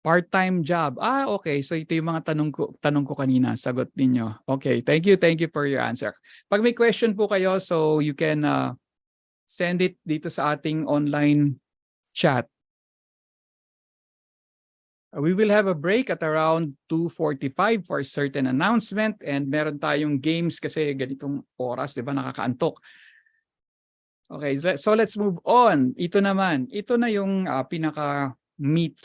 Part-time job. Okay. So ito yung mga tanong ko kanina. Sagot ninyo. Okay. Thank you for your answer. Pag may question po kayo, so you can send it dito sa ating online chat. We will have a break at around 2:45 for a certain announcement, and meron tayong games kasi ganitong oras, di ba, nakakaantok. Okay, so let's move on. Ito na yung pinaka-meat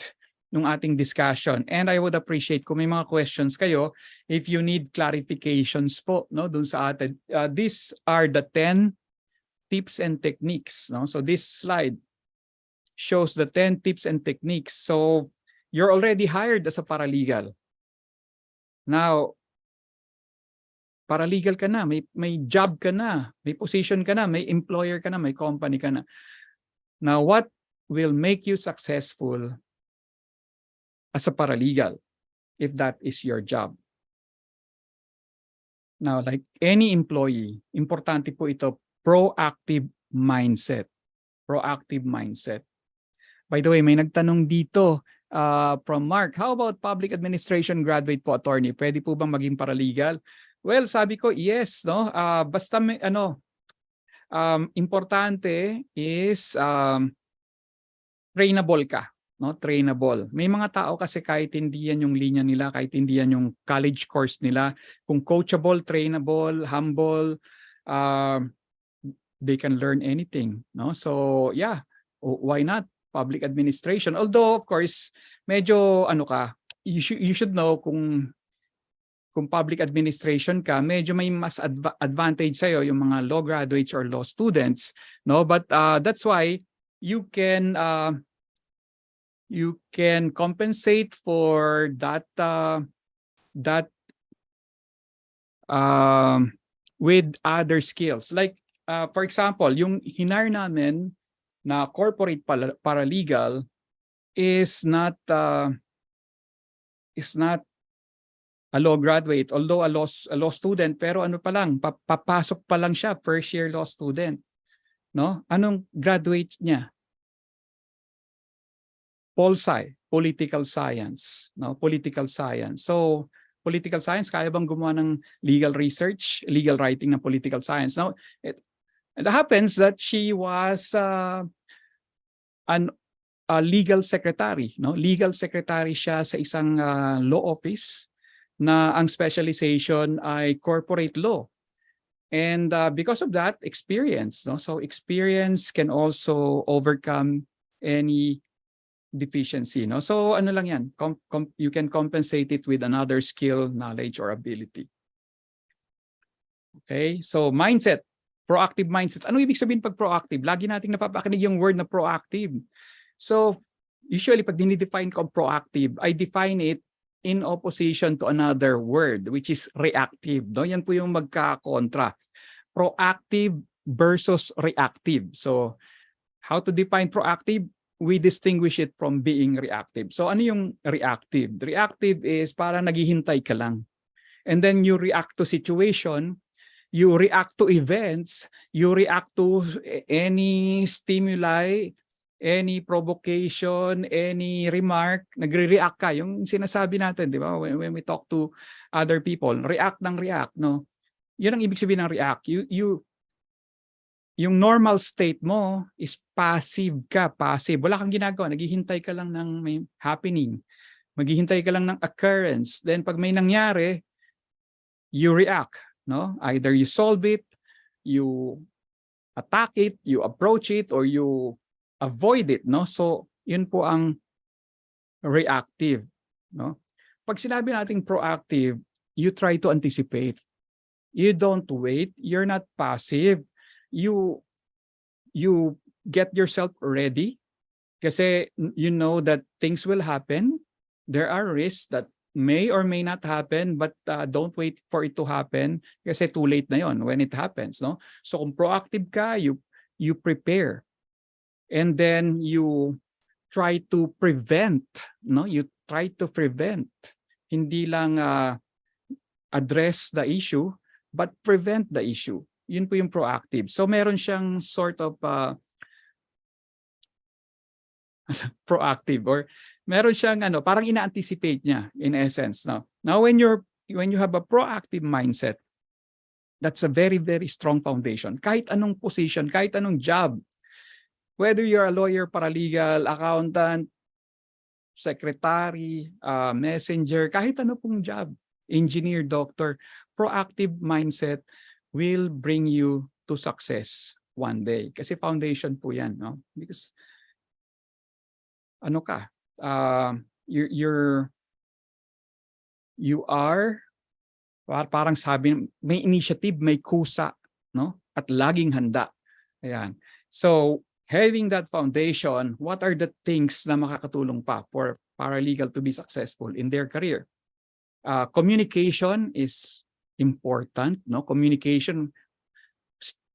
ng ating discussion, and I would appreciate kung may mga questions kayo if you need clarifications po, no, dun sa atin. These are the 10 tips and techniques, no? So this slide shows the 10 tips and techniques. So you're already hired as a paralegal. Now, paralegal ka na, may job ka na, may position ka na, may employer ka na, may company ka na. Now, what will make you successful as a paralegal if that is your job? Now, like any employee, importante po ito, proactive mindset. Proactive mindset. By the way, may nagtanong dito from Mark, how about public administration graduate po, attorney? Pwede po bang maging paralegal? Well, sabi ko, yes, no? Basta may, importante is trainable ka, no? Trainable. May mga tao kasi kahit hindi yan yung linya nila, kahit hindi yan yung college course nila, kung coachable, trainable, humble, they can learn anything, no? So, yeah, why not public administration? Although, of course, medyo you should know kung public administration ka, medyo may mas advantage sa'yo yung mga law graduates or law students, no? But that's why you can compensate for that with other skills. Like for example, yung hinar namin na corporate paralegal is not a law graduate, although a law student, pero ano pa lang, papasok pa lang siya, first year law student, no? Anong graduate niya? Pol-sci, political science, no? Political science. So, political science, kaya bang gumawa ng legal research, legal writing ng political science? Now, it happens that she was a legal secretary, no? Legal secretary siya sa isang law office na ang specialization ay corporate law. And because of that, experience, no? So experience can also overcome any deficiency, no? So ano lang yan, you can compensate it with another skill, knowledge, or ability. Okay, so mindset, proactive mindset. Ano ibig sabihin pag proactive? Lagi nating napapakinig yung word na proactive. So usually pag dinidefine ko proactive, I define it in opposition to another word which is reactive, no? Yan po yung magkakontra. Proactive versus reactive. So how to define proactive? We distinguish it from being reactive. So ano yung reactive? Reactive is parang naghihintay ka lang. And then you react to situation, you react to events, you react to any stimuli, any provocation, any remark, nagre-react ka. Yung sinasabi natin, di ba? When we talk to other people, react ng react, no? Yun ang ibig sabihin ng react. Yung normal state mo is passive ka, passive. Wala kang ginagawa, naghihintay ka lang ng may happening. Maghihintay ka lang ng occurrence. Then pag may nangyari, you react, no? Either you solve it, you attack it, you approach it, or you avoid it, no? So, yun po ang reactive, no? Pag sinabi nating proactive, you try to anticipate. You don't wait, you're not passive. You get yourself ready kasi you know that things will happen. There are risks that may or may not happen, but don't wait for it to happen kasi too late na yon when it happens, no? So kung proactive ka, you prepare. And then you try to prevent, no? You try to prevent. Hindi lang address the issue, but prevent the issue. Yun po yung proactive. So meron siyang sort of proactive, or meron siyang parang ina-anticipate niya in essence, no? Now when you have a proactive mindset, that's a very, very strong foundation. Kahit anong position, kahit anong job, whether you're a lawyer, paralegal, accountant, secretary, messenger, kahit ano pong job, engineer, doctor, proactive mindset will bring you to success one day. Kasi foundation po yan, no? Because you are parang sabi, may initiative, may kusa, no? At laging handa. Ayan. So, having that foundation, what are the things na makakatulong pa for paralegal to be successful in their career? Communication is important, no? Communication,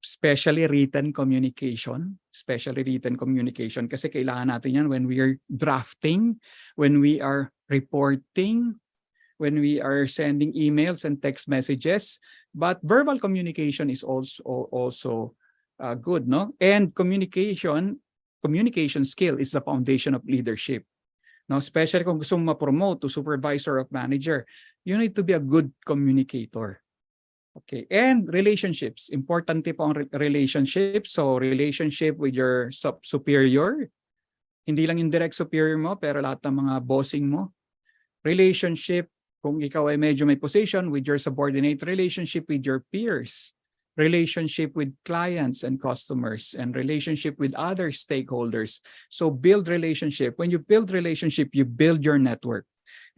especially written communication, kasi kailangan natin yan when we are drafting, when we are reporting, when we are sending emails and text messages. But verbal communication is also good, no? And communication skill is the foundation of leadership. No, especially kung gusto mo ma-promote to supervisor or manager, you need to be a good communicator. Okay, and relationships. Importante po ang relationships. So, relationship with your superior. Hindi lang yung direct superior mo, pero lahat ng mga bossing mo. Relationship, kung ikaw ay medyo may position, with your subordinate. Relationship with your peers. Relationship with clients and customers, and relationship with other stakeholders. So build relationship. When you build relationship, you build your network.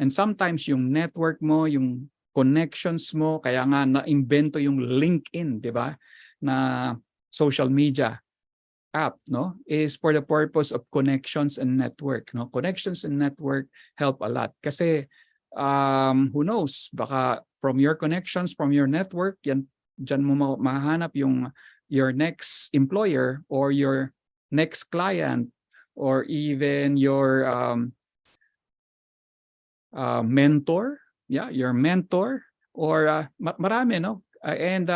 And sometimes yung network mo, yung connections mo, kaya nga na-invento yung LinkedIn, di ba? Na social media app, no? Is for the purpose of connections and network, no? Connections and network help a lot. Kasi who knows, baka from your connections, from your network, dyan mo mahanap your next employer or your next client or even your mentor, your mentor, or marami, no? And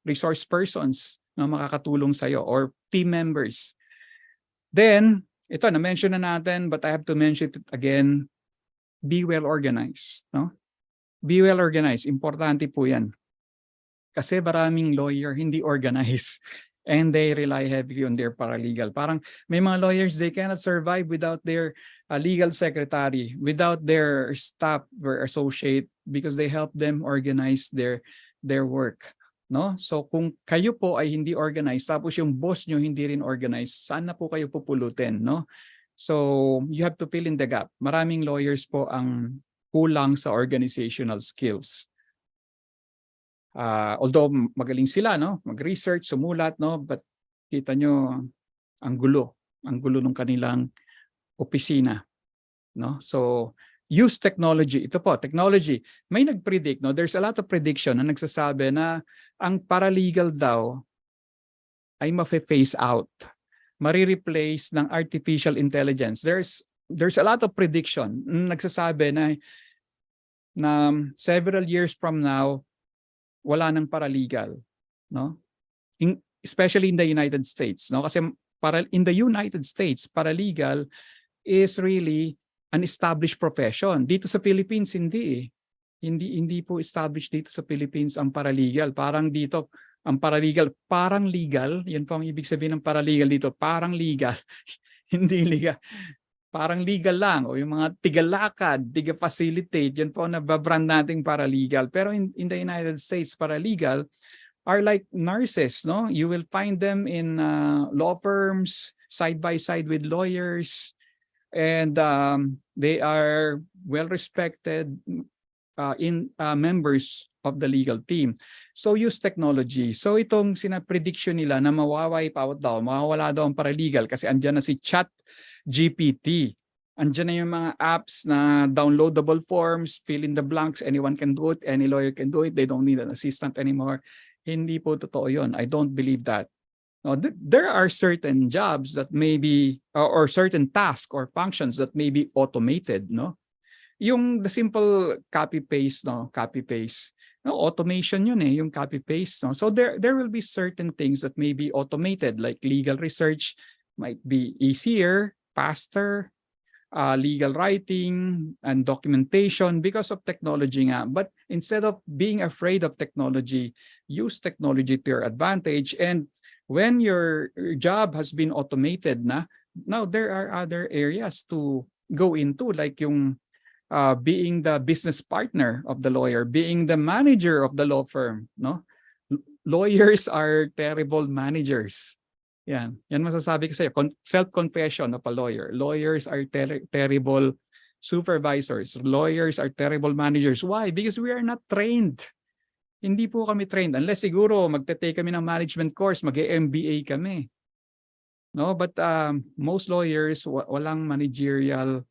resource persons na makakatulong sa'yo or team members. Then, ito, na-mention na natin, but I have to mention it again, be well organized, no? Be well organized, importante po yan. Kasi maraming lawyer hindi organized and they rely heavily on their paralegal. Parang may mga lawyers, they cannot survive without their legal secretary, without their staff or associate, because they help them organize their work, no? So kung kayo po ay hindi organized, tapos yung boss nyo hindi rin organized, saan na po kayo pupulutin, no? So you have to fill in the gap. Maraming lawyers po ang kulang sa organizational skills. Although magaling sila, no, mag-research, sumulat, no, but kita nyo ang gulo ng kanilang opisina, no? So use technology. Ito po, technology. May nag-predict, no? There's a lot of prediction na nagsasabi na ang paralegal daw ay ma-phase out. Mari-replace ng artificial intelligence. There's a lot of prediction na nagsasabi na several years from now, wala nang paralegal, no? Especially in the United States, no? Kasi in the United States, paralegal is really an established profession. Dito sa Philippines, hindi eh. Hindi po established dito sa Philippines ang paralegal. Parang dito, ang paralegal, parang legal. Yan po ang ibig sabihin ng paralegal dito. Parang legal. Hindi legal. Parang legal lang. O yung mga tigalakad, tiga-facilitate, yan po ang nababrand nating paralegal. Pero in the United States, paralegal are like nurses, no? You will find them in law firms, side by side with lawyers, and they are well respected members of the legal team. So use technology. So itong sinaprediction nila na mawawipe out daw, mawawala daw ang paralegal kasi andyan na si ChatGPT. Andyan na yung mga apps na downloadable forms, fill in the blanks, anyone can do it, any lawyer can do it, they don't need an assistant anymore. Hindi po totoo yun. I don't believe that. No, there are certain jobs that may be, or certain tasks or functions that may be automated, no? Yung the simple copy-paste, no? Copy-paste. No, automation yun eh, yung copy-paste. No? So there will be certain things that may be automated, like legal research might be easier, faster, legal writing and documentation because of technology nga. But instead of being afraid of technology, use technology to your advantage. And when your job has been automated na, now there are other areas to go into, like yung being the business partner of the lawyer, being the manager of the law firm. No, lawyers are terrible managers. Yan masasabi ko sa iyo. Self-confession of a lawyer. Lawyers are terrible supervisors. Lawyers are terrible managers. Why? Because we are not trained. Hindi po kami trained. Unless siguro magte-take kami ng management course, mag-MBA kami. No, but most lawyers walang managerial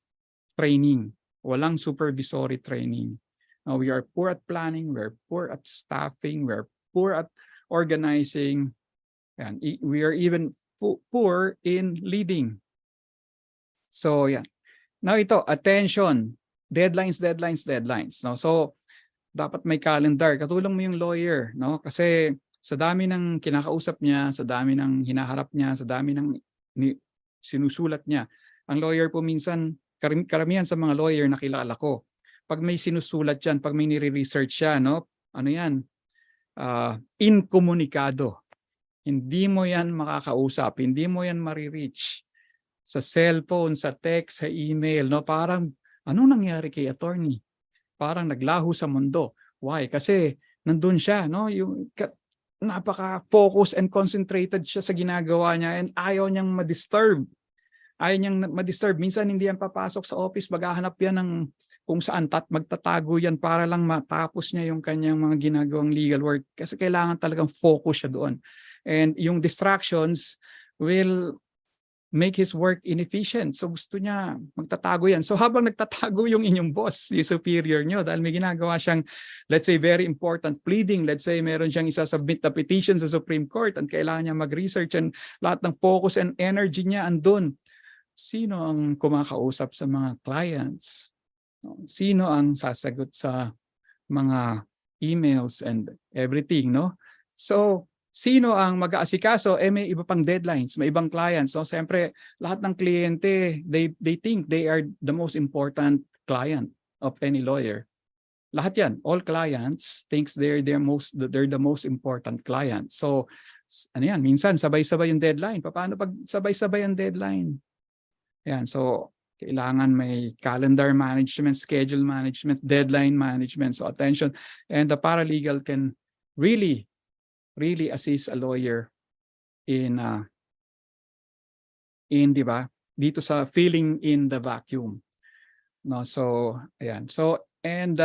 training, walang supervisory training. No, we are poor at planning, we're poor at staffing, we're poor at organizing, and we are even poor in leading. So yeah. Now ito, attention, deadlines. No, so dapat may calendar. Katulong mo yung lawyer, no? Kasi sa dami ng kinakausap niya, sa dami ng hinaharap niya, sa dami ng sinusulat niya. Ang lawyer po minsan, karamihan sa mga lawyer na kilala ko, pag may sinusulat yan, pag may nire-research siya, no? Ano yan? Inkomunikado. Hindi mo yan makakausap, hindi mo yan marireach. Sa cellphone, sa text, sa email, no? Parang, anong nangyari kay attorney? Parang naglaho sa mundo. Why? Kasi nandun siya, no? Yung napaka-focus and concentrated siya sa ginagawa niya and ayaw niyang ma-disturb. Ayaw niyang ma-disturb. Minsan hindi yan papasok sa office, maghahanap yan ng kung saan magtatago yan para lang matapos niya yung kanyang mga ginagawang legal work kasi kailangan talagang focus siya doon. And yung distractions will make his work inefficient. So gusto niya magtatago yan. So habang nagtatago yung inyong boss, yung superior nyo, dahil may ginagawa siyang, let's say, very important pleading, let's say meron siyang isasubmit na petition sa Supreme Court and kailangan niya mag-research and lahat ng focus and energy niya andun. Sino ang kumakausap sa mga clients? Sino ang sasagot sa mga emails and everything, no? So, sino ang mag-aasikaso? May iba pang deadlines, may ibang clients. So, siyempre, lahat ng kliyente, they think they are the most important client of any lawyer. Lahat yan, all clients thinks they're the most important client. So, ano yan, minsan sabay-sabay yung deadline. Paano pag sabay-sabay ang deadline? Yan, so kailangan may calendar management, schedule management, deadline management. So attention, and the paralegal can really assist a lawyer in di ba? Dito sa filling in the vacuum. No, so ayan. So and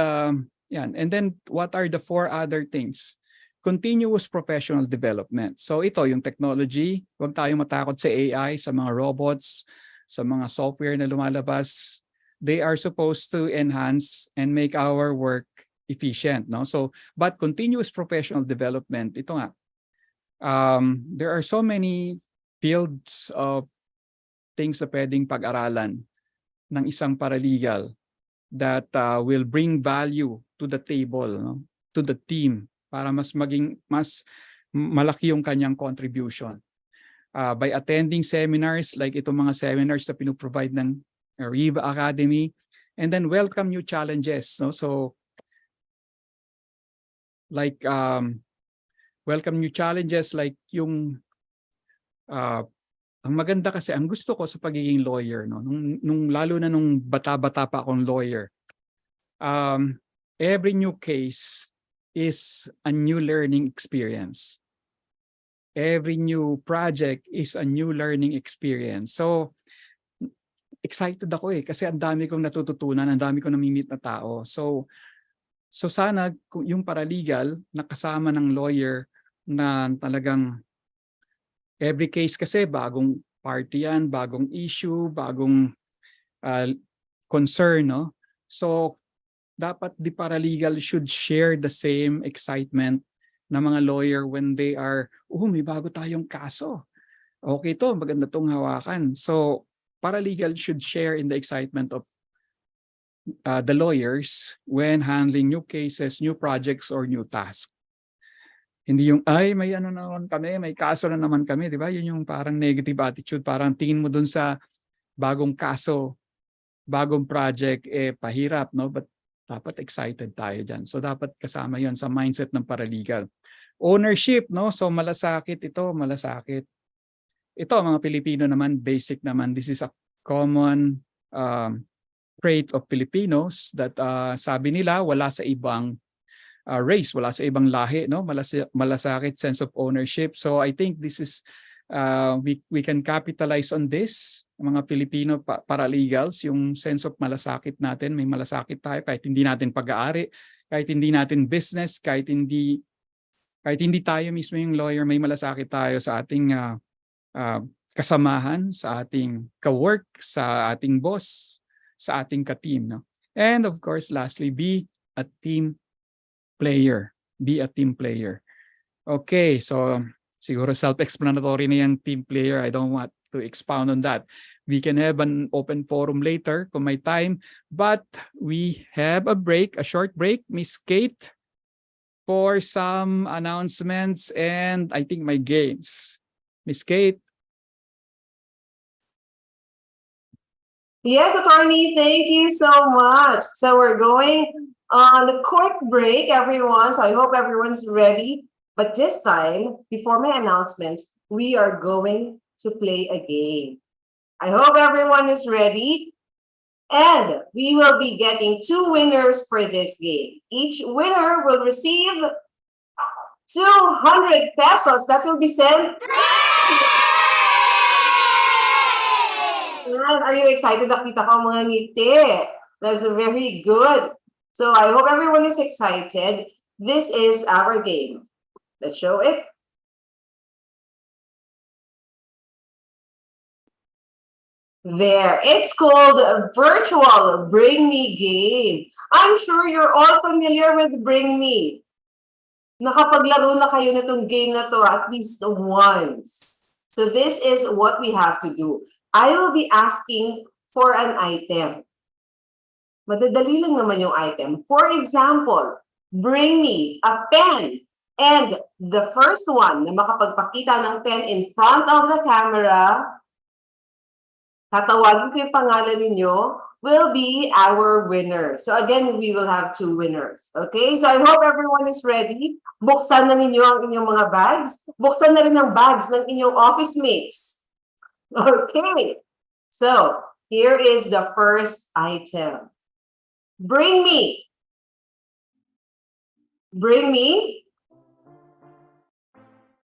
yan. And then what are the 4 other things? Continuous professional development. So ito yung technology, huwag tayong matakot sa AI, sa mga robots, sa mga software na lumalabas. they are supposed to enhance and make our work efficient, no? So, but continuous professional development, ito nga, there are so many fields of things na pwedeng pag-aralan ng isang paralegal that will bring value to the table, no? To the team, para mas malaki yung kanyang contribution. By attending seminars like itong mga seminars na pinoprovide ng ARIVA Academy, and then welcome new challenges, no? So like welcome new challenges like yung ang maganda kasi ang gusto ko sa pagiging lawyer, no, nung lalo na nung bata-bata pa akong lawyer, every new case is a new learning experience. Every new project is a new learning experience. So excited ako kasi ang dami kong natututunan, ang dami kong nami-meet na tao. So sana yung paralegal na kasama ng lawyer na talagang every case kasi bagong party yan, bagong issue, bagong concern, no? So dapat the paralegal should share the same excitement na mga lawyer when they are, may bago tayong kaso. Okay to, maganda tong hawakan. So paralegal should share in the excitement of the lawyers when handling new cases, new projects, or new tasks. Hindi yung, may ano naman kami, may kaso na naman kami, di ba? Yun yung parang negative attitude. Parang tingin mo dun sa bagong kaso, bagong project, pahirap, no? But dapat excited tayo dyan. So dapat kasama yon sa mindset ng paralegal. Ownership, no? So malasakit ito, malasakit. Ito, mga Pilipino naman, basic naman. This is a common trait of Filipinos that sabi nila wala sa ibang race, wala sa ibang lahi, no? Malasakit sense of ownership. So I think this is we can capitalize on this, mga Filipino paralegals, yung sense of malasakit natin. May malasakit tayo kahit hindi natin pag-aari, kahit hindi natin business, kahit hindi tayo mismo yung lawyer, may malasakit tayo sa ating kasamahan, sa ating ka-work, sa ating boss, sa ating ka-team, no? And of course, lastly, be a team player. Be a team player. Okay, so siguro self-explanatory na yung team player. I don't want to expound on that. We can have an open forum later kung may time, but we have a break, a short break. Miss Kate, for some announcements and I think my games. Miss Kate. Yes, attorney, thank you so much. So we're going on a quick break, everyone. So I hope everyone's ready. But this time, before my announcements, we are going to play a game. I hope everyone is ready. And we will be getting 2 winners for this game. Each winner will receive 200 pesos that will be sent. Are you excited? Nakita ko mga ngiti. That's very good. So I hope everyone is excited. This is our game. Let's show it. There, it's called Virtual Bring Me Game. I'm sure you're all familiar with Bring Me. Nakapaglaro na kayo nitong game na to at least once. So this is what we have to do. I will be asking for an item. Madadali lang naman yung item. For example, bring me a pen. And the first one na makapagpakita ng pen in front of the camera, tatawagin ko yung pangalan ninyo, will be our winner. So again, we will have 2 winners. Okay? So I hope everyone is ready. Buksan na ninyo ang inyong mga bags. Buksan na rin ang bags ng inyong office mates. Okay. So here is the first item. Bring me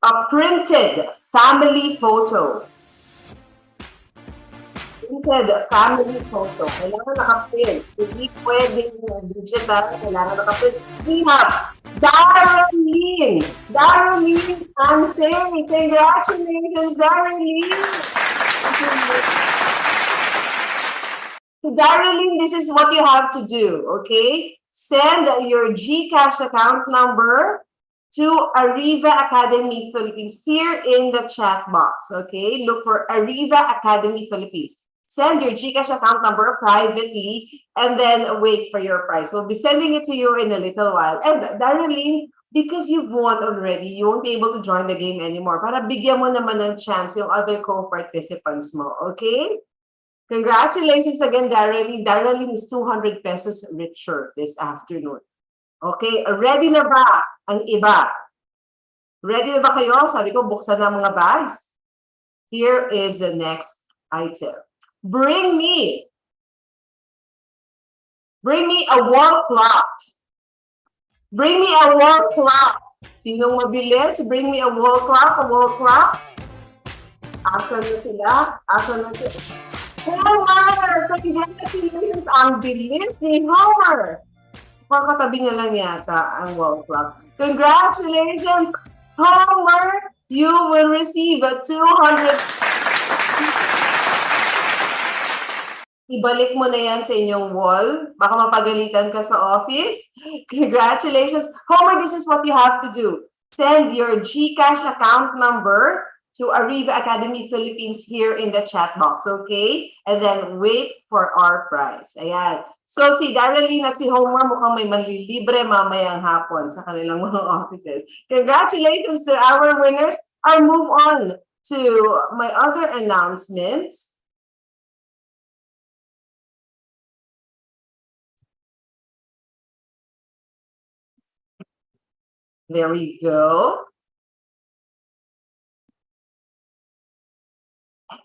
a printed family photo. Printed family photo. Kailangan naka-print. Hindi pwedeng digital. Kailangan naka-print. We have Darlene. Darlene Ansing. Congratulations, Darlene. Si Darling, this is what you have to do, okay? Send your GCash account number to ARIVA Academy Philippines here in the chat box, okay? Look for ARIVA Academy Philippines. Send your GCash account number privately and then wait for your prize. We'll be sending it to you in a little while. And Darlene, because you've won already, you won't be able to join the game anymore. Para bigyan mo naman ng chance yung other co-participants mo, okay? Congratulations again, Darlene. Darlene is 200 pesos richer this afternoon. Okay, ready na ba ang iba? Ready na ba kayo? Sabi ko, buksan na mga bags. Here is the next item. Bring me a wall clock. Bring me a wall clock. Sinong mabilis? Bring me a wall clock, a wall clock. Asan na sila? Asan na sila? Homer! Congratulations! Ang bilis ni Homer! Makatabi niya lang yata ang wall clock. Congratulations, Homer! You will receive a 200... Ibalik mo na yan sa inyong wall. Baka mapagalitan ka sa office. Congratulations. Homer, this is what you have to do. Send your GCash account number to ARIVA Academy Philippines here in the chat box, okay? And then wait for our prize. Ayan. So si Darlene at si Homer mukhang may manlilibre mamayang hapon sa kanilang mga offices. Congratulations to our winners. I move on to my other announcements. There we go.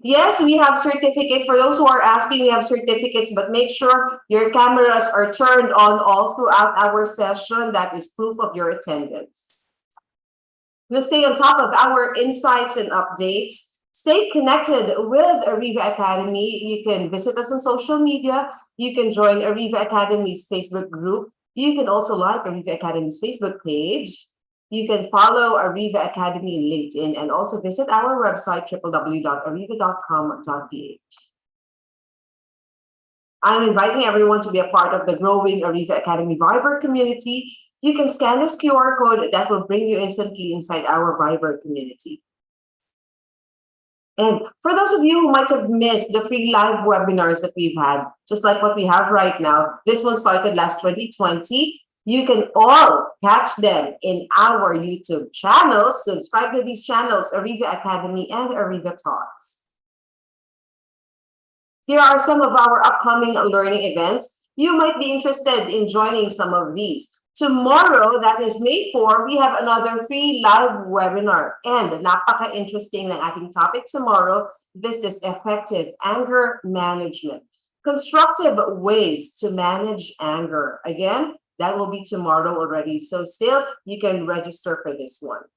Yes, we have certificates. For those who are asking, we have certificates, but make sure your cameras are turned on all throughout our session. That is proof of your attendance. To stay on top of our insights and updates, stay connected with ARIVA Academy. You can visit us on social media. You can join ARIVA Academy's Facebook group. You can also like ARIVA Academy's Facebook page. You can follow ARIVA Academy in LinkedIn and also visit our website, www.ariva.com.ph. I'm inviting everyone to be a part of the growing ARIVA Academy Viber community. You can scan this QR code that will bring you instantly inside our Viber community. And for those of you who might have missed the free live webinars that we've had, just like what we have right now, this one started last 2020. You can all catch them in our YouTube channels. Subscribe to these channels, ARIVA Academy and ARIVA Talks. Here are some of our upcoming learning events. You might be interested in joining some of these. Tomorrow, that is May 4, we have another free live webinar. And napaka-interesting ng ating topic tomorrow. This is effective anger management. Constructive ways to manage anger. Again, that will be tomorrow already. So still, you can register for this one.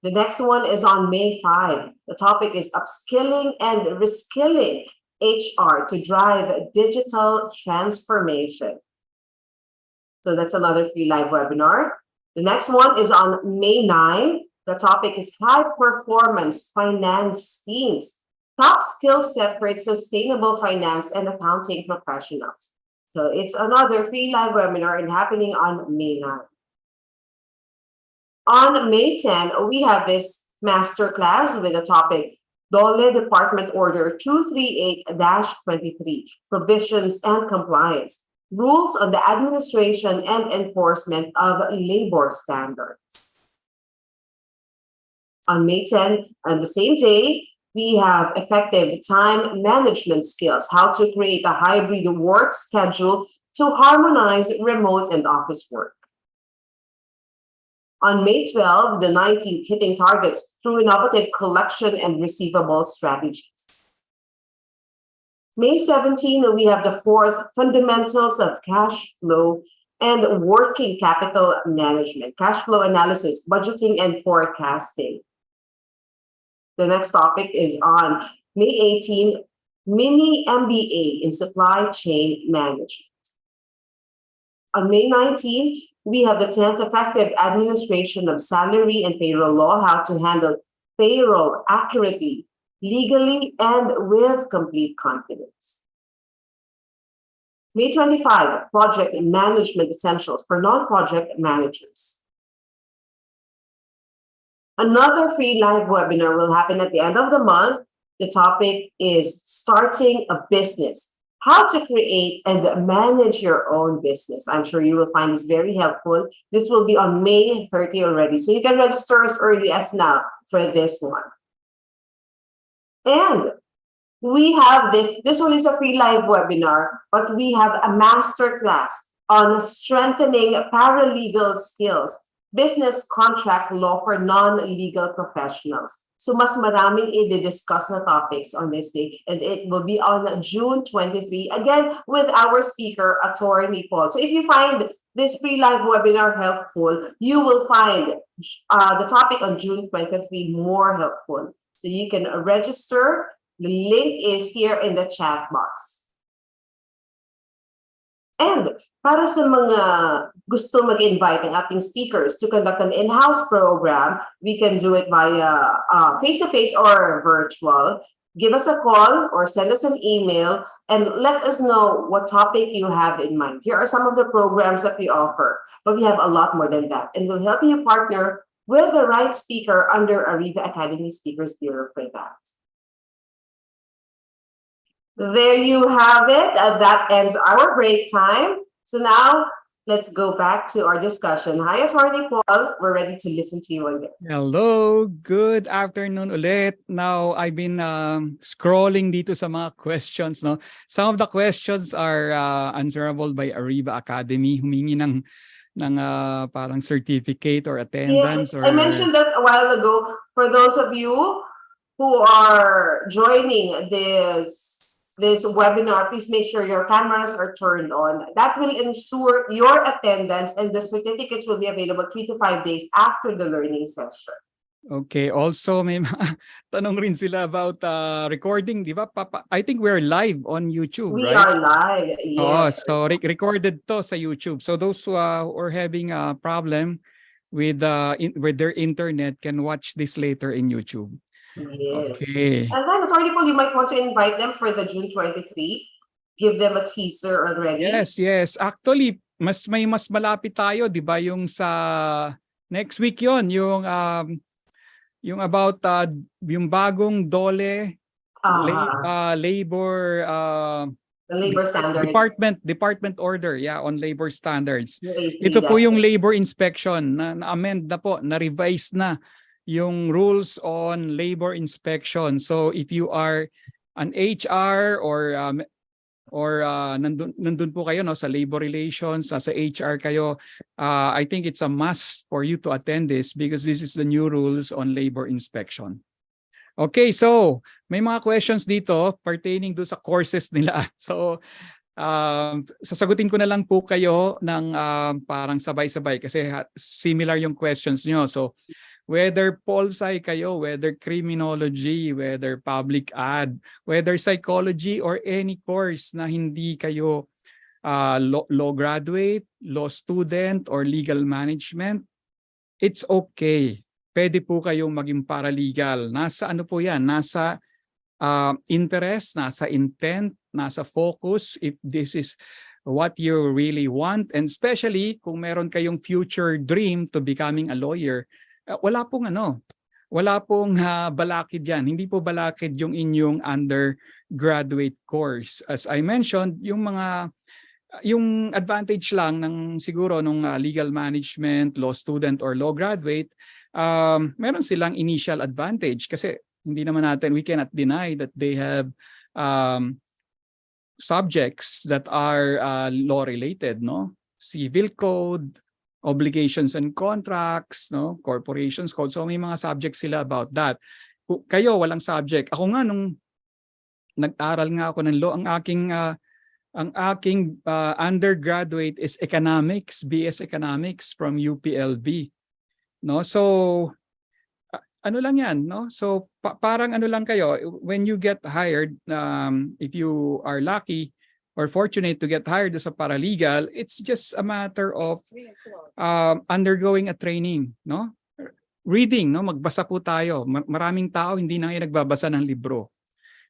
The next one is on May 5. The topic is upskilling and reskilling HR to drive digital transformation. So that's another free live webinar. The next one is on May 9. The topic is high performance finance teams, top skill set for its sustainable finance and accounting professionals. So it's another free live webinar and happening on May 9. On May 10, we have this masterclass with the topic DOLE Department Order 238-23, Provisions and Compliance, Rules on the Administration and Enforcement of Labor Standards. On May 10, on the same day, we have effective time management skills, how to create a hybrid work schedule to harmonize remote and office work. On May 12, the 19th, hitting targets through innovative collection and receivable strategies. May 17, we have the 4th, fundamentals of cash flow and working capital management, cash flow analysis, budgeting and forecasting. The next topic is on May 18, mini MBA in supply chain management. On May 19, we have the 10th, effective administration of salary and payroll law, how to handle payroll accurately legally and with complete confidence. May 25, Project Management Essentials for Non-Project Managers. Another free live webinar will happen at the end of the month. The topic is starting a business, how to create and manage your own business. I'm sure you will find this very helpful. This will be on May 30 already, so you can register as early as now for this one. And we have this one is a free live webinar, but we have a masterclass on strengthening paralegal skills, business contract law for non-legal professionals. So mas maraming i-discuss na topics on this day, and it will be on June 23, again with our speaker, Atty. Paul. So if you find this free live webinar helpful, you will find the topic on June 23 more helpful. So you can register. The link is here in the chat box. And para sa mga gusto mag-invite ng ating speakers to conduct an in-house program, we can do it via face-to-face or virtual. Give us a call or send us an email and let us know what topic you have in mind. Here are some of the programs that we offer, but we have a lot more than that. And we'll help you partner with the right speaker under ARIVA Academy Speakers Bureau for that. There you have it. That ends our break time. So now let's go back to our discussion. Hi, Atty. Paul. We're ready to listen to you again. Hello, good afternoon ulit. Now, I've been scrolling dito sa mga questions. No? Some of the questions are answerable by ARIVA Academy, humingi ng parang certificate or attendance. Yes, or I mentioned that a while ago. For those of you who are joining this webinar, please make sure your cameras are turned on. That will ensure your attendance, and the certificates will be available 3 to 5 days after the learning session. Okay, also may mga tanong rin sila about recording, di ba? I think we're live on YouTube, We right? are live, Oh, yes. so recorded to sa YouTube. So those who are having a problem with their internet can watch this later in YouTube. Yes. Okay. And then, Atty. Paul, you might want to invite them for the June 23. Give them a teaser already. Yes. Actually, mas malapit tayo, 'di ba, yung sa next week 'yon, yung about yung bagong DOLE labor the labor standards. department order, on labor standards. UAP, Ito po that's yung it. labor inspection na-amend na po, na-revise na yung rules on labor inspection. So if you are an HR or nandun po kayo, no, sa labor relations, sa HR kayo, I think it's a must for you to attend this because this is the new rules on labor inspection. Okay, so may mga questions dito pertaining do sa courses nila. So sasagutin ko na lang po kayo ng parang sabay-sabay kasi similar yung questions nyo. So whether pol-sci kayo, whether criminology, whether public ad, whether psychology or any course na hindi kayo law graduate, law student, or legal management, it's okay. Pwede po kayong maging paralegal. Nasa ano po yan? Nasa interest, nasa intent, nasa focus, if this is what you really want, and especially kung meron kayong future dream to becoming a lawyer, wala pong balakid yan. Hindi po balakid yung inyong undergraduate course. As I mentioned, yung advantage lang ng siguro nung legal management, law student, or law graduate, meron silang initial advantage kasi hindi naman natin, we cannot deny that they have subjects that are law related, no? Civil code, obligations and contracts, no, corporations code. So may mga subjects sila about that. Kayo walang subject. Ako nga nung nag-aral nga ako ng law, ang aking undergraduate is economics, BS economics from UPLB. No? So ano lang yan, no? So parang ano lang kayo, when you get hired, if you are lucky or fortunate to get hired as a paralegal, it's just a matter of undergoing a training, no? reading, no? Magbasa po tayo. Maraming tao hindi na ngayon nagbabasa ng libro.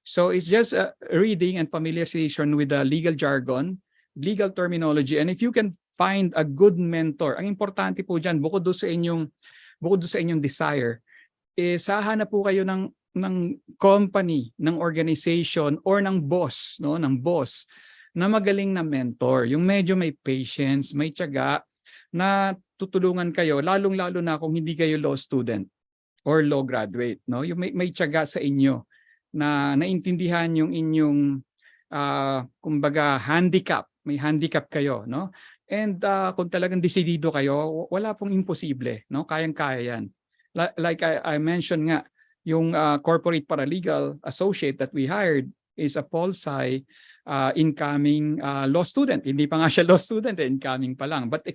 So it's just reading and familiarization with the legal jargon, legal terminology, and if you can find a good mentor, ang importante po dyan, bukod doon sa inyong desire, is hahanap po kayo ng company, ng organization, or ng boss, no? Ng boss na magaling na mentor, yung medyo may patience, may tiyaga, na tutulungan kayo, lalong-lalo na kung hindi kayo law student or law graduate, no? Yung may tiyaga sa inyo na naintindihan yung inyong kumbaga handicap, may handicap kayo, no? And kung talagang desidido kayo, wala pong imposible, no? Kayang-kaya yan. Like I mentioned nga, yung corporate paralegal associate that we hired is a pol sci incoming law student. Hindi pa nga siya law student, incoming pa lang, but may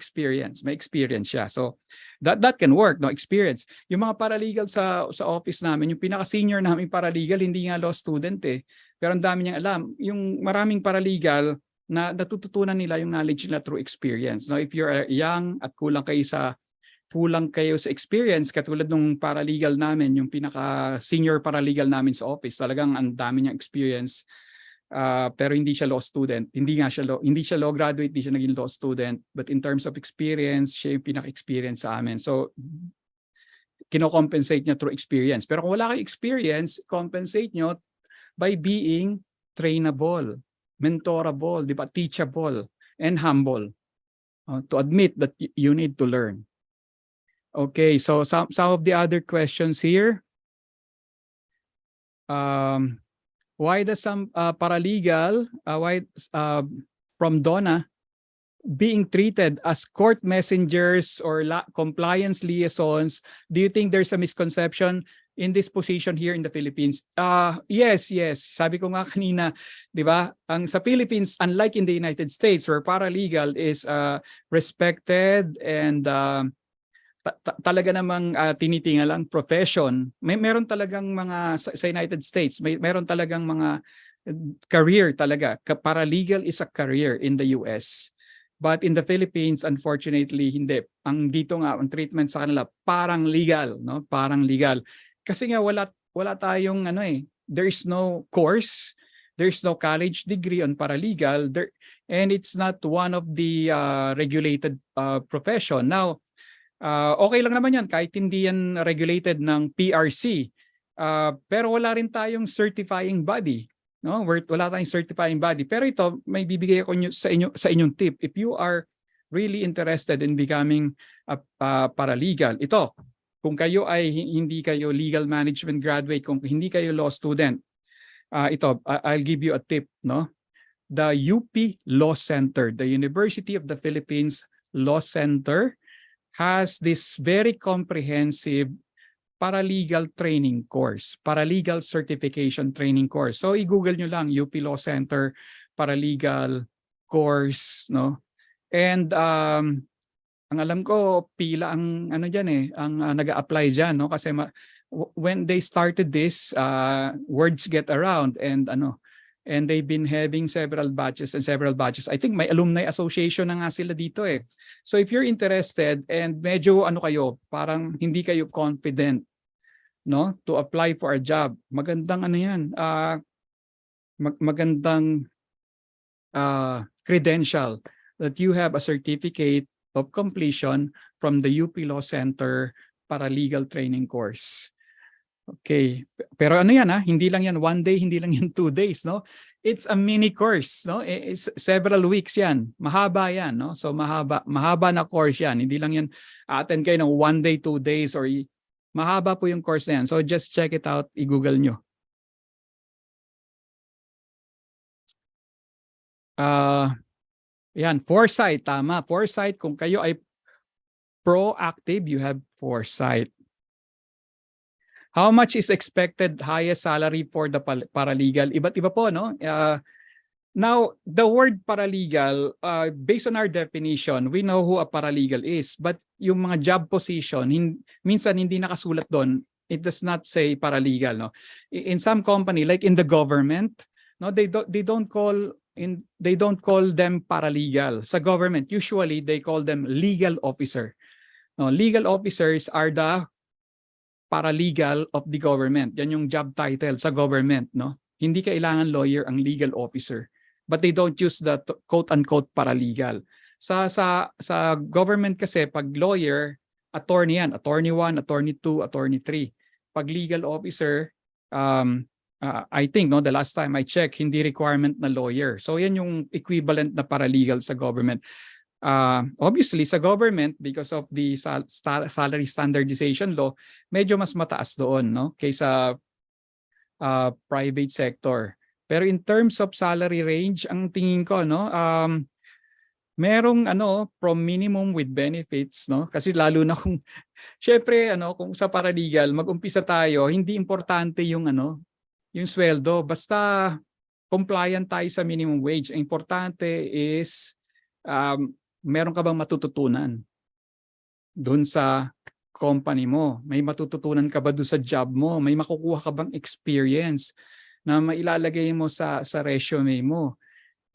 experience siya. So that can work, no? Experience. Yung mga paralegal sa office namin, yung pinaka-senior namin paralegal, hindi nga law student eh. Pero ang dami niyang alam. Yung maraming paralegal na natututunan nila yung knowledge nila through experience. Now, if you're young at kulang kayo sa experience, katulad nung paralegal namin, yung pinaka-senior paralegal namin sa office, talagang ang dami niyang experience. Pero hindi siya law student, hindi siya law graduate, hindi siya naging law student, but in terms of experience, siya yung pinaka-experience sa amin. So kino-compensate niya through experience. Pero kung wala kayong experience, compensate niyo by being trainable, mentorable, di ba, teachable, and humble, to admit that you need to learn. Okay, so some of the other questions here. Why does some paralegal, from Donna, being treated as court messengers or compliance liaisons? Do you think there's a misconception in this position here in the Philippines? Yes. Sabi ko nga kanina, di ba? Sa Philippines, unlike in the United States, where paralegal is respected and talaga namang tinitingalang profession, meron talagang mga sa United States, meron talagang mga career talaga. Paralegal is a career in the US. But in the Philippines, unfortunately, hindi. Ang dito nga, ang treatment sa kanila, parang legal, no? Parang legal. Kasi nga wala tayong there is no course, there's no college degree on paralegal, and it's not one of the regulated profession. Now, okay lang naman yan kahit hindi yan regulated ng PRC. Pero wala rin tayong certifying body, no? Wala tayong certifying body. Pero ito, may bibigay ako sa inyong tip. If you are really interested in becoming a paralegal, ito, kung kayo ay hindi kayo legal management graduate, kung hindi kayo law student, ito, I'll give you a tip, no? The UP Law Center, the University of the Philippines Law Center, has this very comprehensive paralegal training course, paralegal certification training course. So i-google nyo lang UP Law Center paralegal course, no? And ang alam ko pila ang diyan ang nag-a-apply diyan, no? Kasi when they started this, words get around and and they've been having several batches. I think may alumni association na nga sila dito eh. So if you're interested and medyo kayo, parang hindi kayo confident, no, to apply for a job, magandang magandang credential that you have a certificate of completion from the UP Law Center Paralegal Training Course. Okay. Pero hindi lang yan 1 day, hindi lang yan 2 days, no? It's a mini course, no? It's several weeks yan. Mahaba yan, no? So mahaba na course yan. Hindi lang yan attend kayo ng 1 day, 2 days, or mahaba po yung course na yan. So just check it out, i-google nyo. Yan, foresight, tama. Foresight, kung kayo ay proactive, you have foresight. How much is expected highest salary for the paralegal? Iba't iba po, no? Now, the word paralegal, based on our definition, we know who a paralegal is. But yung mga job position, minsan hindi nakasulat doon. It does not say paralegal, no? In some company, like in the government, no, they don't call them paralegal. Sa government, usually they call them legal officer. No, legal officers are the paralegal of the government. Yan yung job title sa government, no? Hindi kailangan lawyer ang legal officer. But they don't use the quote-unquote paralegal. Sa government kasi, pag lawyer, attorney yan. Attorney 1, attorney 2, attorney 3. Pag legal officer, I think, no, the last time I checked, hindi requirement na lawyer. So yan yung equivalent na paralegal sa government. Obviously, sa government, because of the salary standardization law, medyo mas mataas doon, no, kaysa private sector. Pero in terms of salary range, ang tingin ko, no, merong from minimum with benefits, no? Kasi lalo na kung syempre kung sa paralegal mag-umpisa tayo, hindi importante yung yung sweldo, basta compliant tayo sa minimum wage. Ang importante is meron ka bang matututunan doon sa company mo? May matututunan ka ba doon sa job mo? May makukuha ka bang experience na mailalagay mo sa resume mo?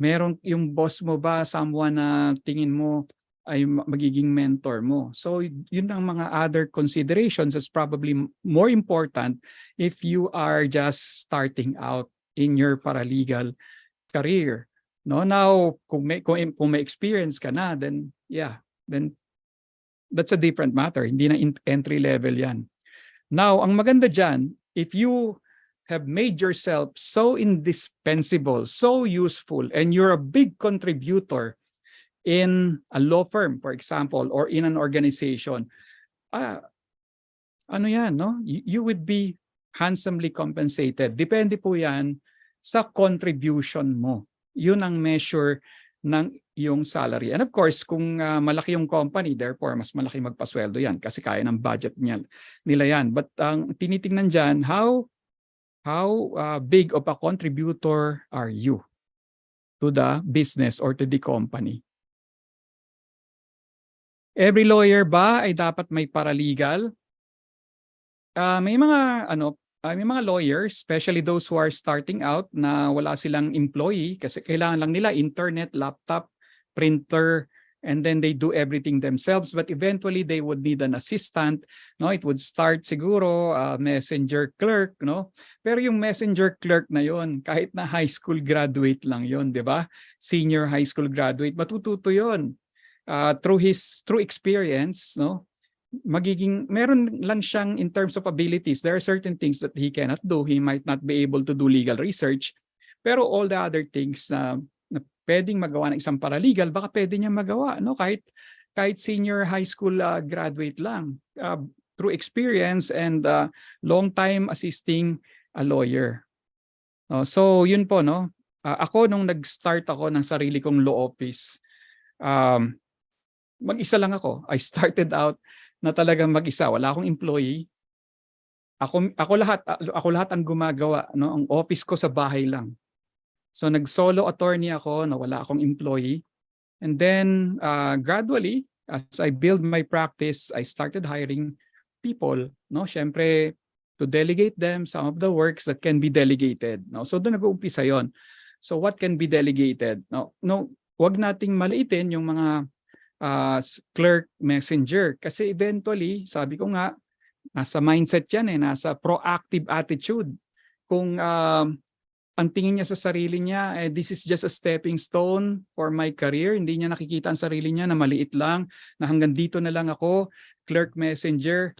Meron yung boss mo ba someone na tingin mo ay magiging mentor mo? So yun ang mga other considerations that's probably more important if you are just starting out in your paralegal career. No, now kung may experience ka na, then that's a different matter. Hindi na entry level 'yan. Now, ang maganda diyan, if you have made yourself so indispensable, so useful, and you're a big contributor in a law firm, for example, or in an organization, yan, no? You would be handsomely compensated. Depende po yan sa contribution mo. Yun ang measure ng yung salary. And of course, kung malaki yung company, therefore, mas malaki magpasweldo yan kasi kaya ng budget nila yan. But ang tinitingnan dyan, how big of a contributor are you to the business or to the company? Every lawyer ba ay dapat may paralegal? May mga lawyers, especially those who are starting out na wala silang employee kasi kailangan lang nila internet, laptop, printer, and then they do everything themselves, but eventually they would need an assistant, no? It would start siguro messenger clerk, no? Pero yung messenger clerk na yon, kahit na high school graduate lang yon, 'di ba? Senior high school graduate, matututo yon through experience, no? Meron lang siyang in terms of abilities. There are certain things that he cannot do. He might not be able to do legal research, pero all the other things na pwedeng magawa ng isang paralegal, baka pwede niya magawa, no? Kahit senior high school graduate lang, through experience and long time assisting a lawyer. So yun po, no? Ako nung nag-start ako ng sarili kong law office, mag-isa lang ako. I started out na talagang mag-isa, wala akong employee. Ako lahat ang gumagawa, no? Ang office ko sa bahay lang. So nag-solo attorney ako na wala akong employee. And then gradually, as I build my practice, I started hiring people, no? Syempre, to delegate them some of the works that can be delegated, no? So doon nag-uumpisa 'yon. So what can be delegated? No, wag nating maliitin yung mga clerk, messenger kasi eventually, sabi ko nga, nasa mindset 'yan nasa proactive attitude. Kung ang tingin niya sa sarili niya, this is just a stepping stone for my career. Hindi niya nakikita ang sarili niya na maliit lang, na hanggang dito na lang ako, clerk, messenger.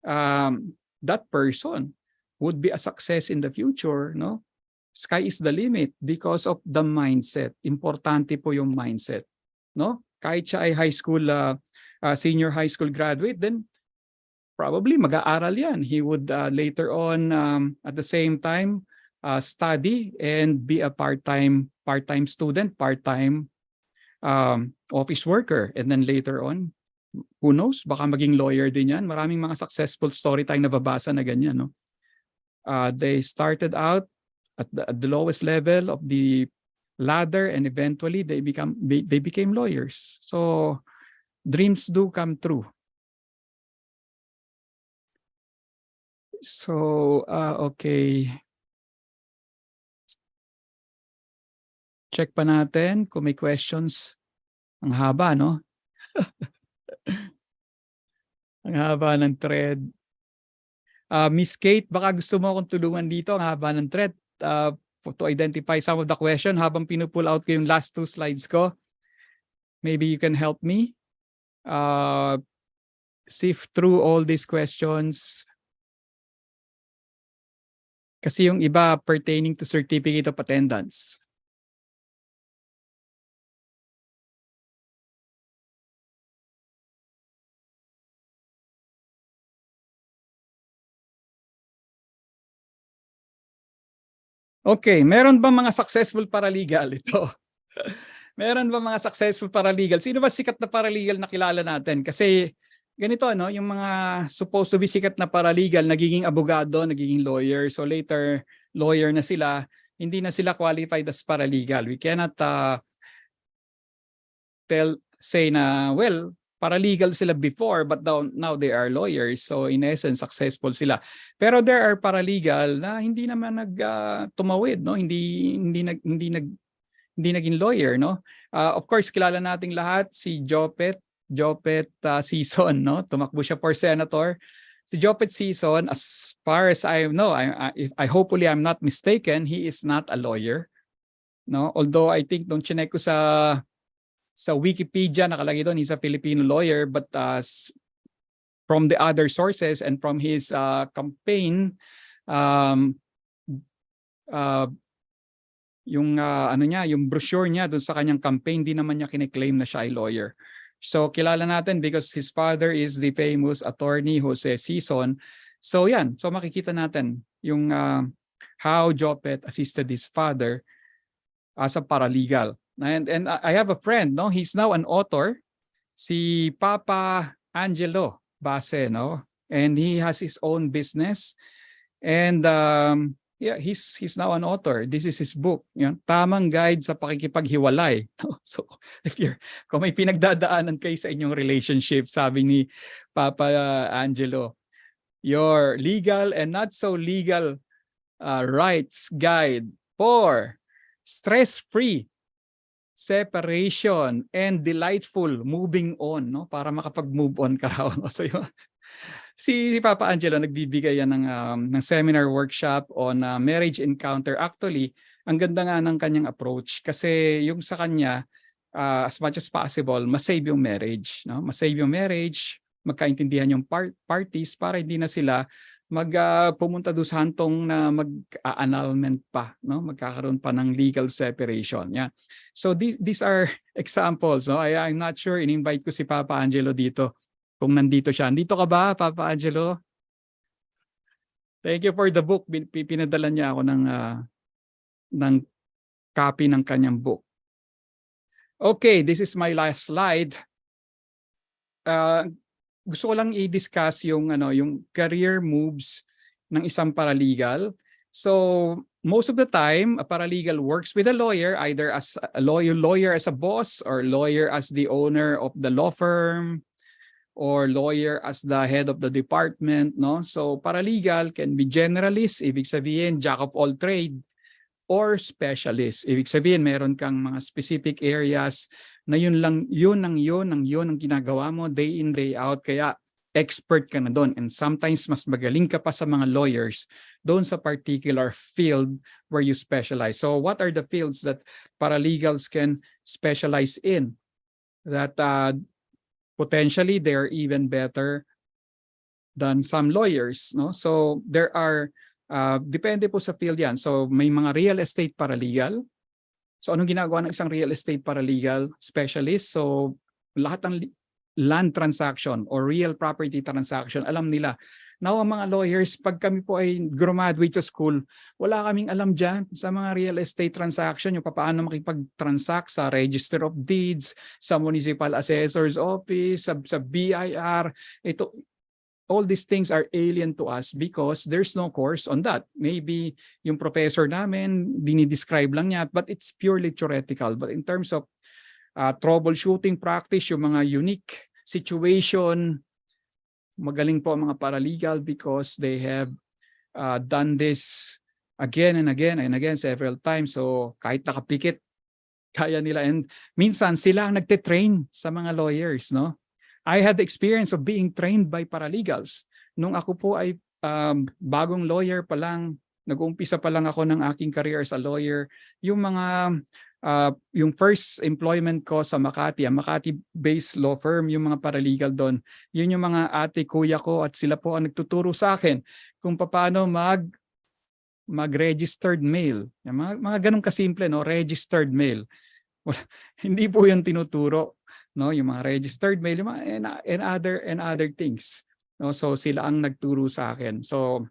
That person would be a success in the future, no? Sky is the limit because of the mindset. Importante po yung mindset, no? Kahit siya ay senior high school graduate, then probably mag-aaral yan. He would later on, at the same time, study and be a part-time student, part-time office worker. And then later on, who knows, baka maging lawyer din yan. Maraming mga successful story tayong nababasa na ganyan, no? They started out at the lowest level of the ladder and eventually they became lawyers. So dreams do come true. So okay. Check pa natin kung may questions. Ang haba, no? Ang haba ng thread. Miss Kate, baka gusto mo akong tulungan dito ang haba ng thread to identify some of the question habang pinupull out ko yung last 2 slides ko. Maybe you can help me sift through all these questions. Kasi yung iba pertaining to certificate of attendance. Okay, meron ba mga successful paralegal ito? Meron ba mga successful paralegal? Sino ba sikat na paralegal na kilala natin? Kasi ganito, no, yung mga supposed to be sikat na paralegal, nagiging abogado, nagiging lawyer. So later, lawyer na sila, hindi na sila qualified as paralegal. We cannot say na, well, paralegal sila before but now they are lawyers, so in essence successful sila. Pero there are paralegal na hindi naman tumawid, no, hindi naging lawyer, no. Of course kilala nating lahat si Jopet Sison, no, tumakbo siya for senator. Si Jopet Sison, as far as I know, I hopefully I'm not mistaken, he is not a lawyer, no, although I think nung chinek ko sa Wikipedia nakalagay doon he's a Filipino lawyer, but from the other sources and from his campaign, yung brochure niya doon sa kanyang campaign, di naman niya kine-claim na siya ay lawyer. So kilala natin because his father is the famous attorney Jose Sison. So yan, so makikita natin yung how Jopet assisted his father as a paralegal. And I have a friend, no, he's now an author, si Papa Angelo Base, no, and he has his own business, and yeah, he's now an author. This is his book, yun, Tamang Guide sa Pakikipaghiwalay. So kung may pinagdadaanan kayo sa inyong relationship, sabi ni Papa Angelo, your legal and not so legal rights guide for stress-free separation and delightful moving on, no, para makapag-move on ka raw. So si Papa Angelo nagbibigay yan ng seminar workshop on marriage encounter. Actually, ang ganda nga ng kanyang approach kasi yung sa kanya as much as possible ma-save yung marriage, no? Ma-save yung marriage, magkaintindihan yung parties para hindi na sila pumunta doon sa hantong na mag-annulment pa, no? Magkakaroon pa ng legal separation. Yeah. So these are examples, no? I'm not sure, in-invite ko si Papa Angelo dito kung nandito siya. Nandito ka ba, Papa Angelo? Thank you for the book. Pinadala niya ako ng copy ng kanyang book. Okay, this is my last slide. Gusto ko lang i-discuss yung career moves ng isang paralegal. So most of the time, a paralegal works with a lawyer, either as a lawyer as a boss, or lawyer as the owner of the law firm, or lawyer as the head of the department, no? So paralegal can be generalist, ibig sabihin jack of all trade, or specialist. Ibig sabihin meron kang mga specific areas na yun ang ginagawa mo day in, day out, kaya expert ka na doon. And sometimes mas magaling ka pa sa mga lawyers doon sa particular field where you specialize. So what are the fields that paralegals can specialize in that potentially they're even better than some lawyers, no? So there are depende po sa field yan. So may mga real estate paralegal. So anong ginagawa ng isang real estate paralegal specialist? So lahat ng land transaction or real property transaction, alam nila. Now ang mga lawyers, pag kami po ay graduate sa school, wala kaming alam dyan sa mga real estate transaction, yung paano makipag-transact sa Register of Deeds, sa Municipal Assessor's Office, sa BIR. All these things are alien to us because there's no course on that. Maybe yung professor namin, dinidescribe lang niya, but it's purely theoretical. But in terms of troubleshooting practice, yung mga unique situation, magaling po ang mga paralegal because they have done this again and again and again several times. So kahit nakapikit, kaya nila. And minsan sila ang nagte-train sa mga lawyers, no? I had the experience of being trained by paralegals. Nung ako po ay bagong lawyer pa lang, nag-uumpisa pa lang ako ng aking career as a lawyer, yung mga yung first employment ko sa Makati, ang Makati-based law firm, yung mga paralegal doon, yun yung mga ate, kuya ko at sila po ang nagtuturo sa akin kung paano mag-registered mail. Yung mga ganun kasimple, no? Registered mail. Hindi po yung tinuturo, no? Yung mga registered mail, yung mga, and other things. No? So sila ang nagturo sa akin. So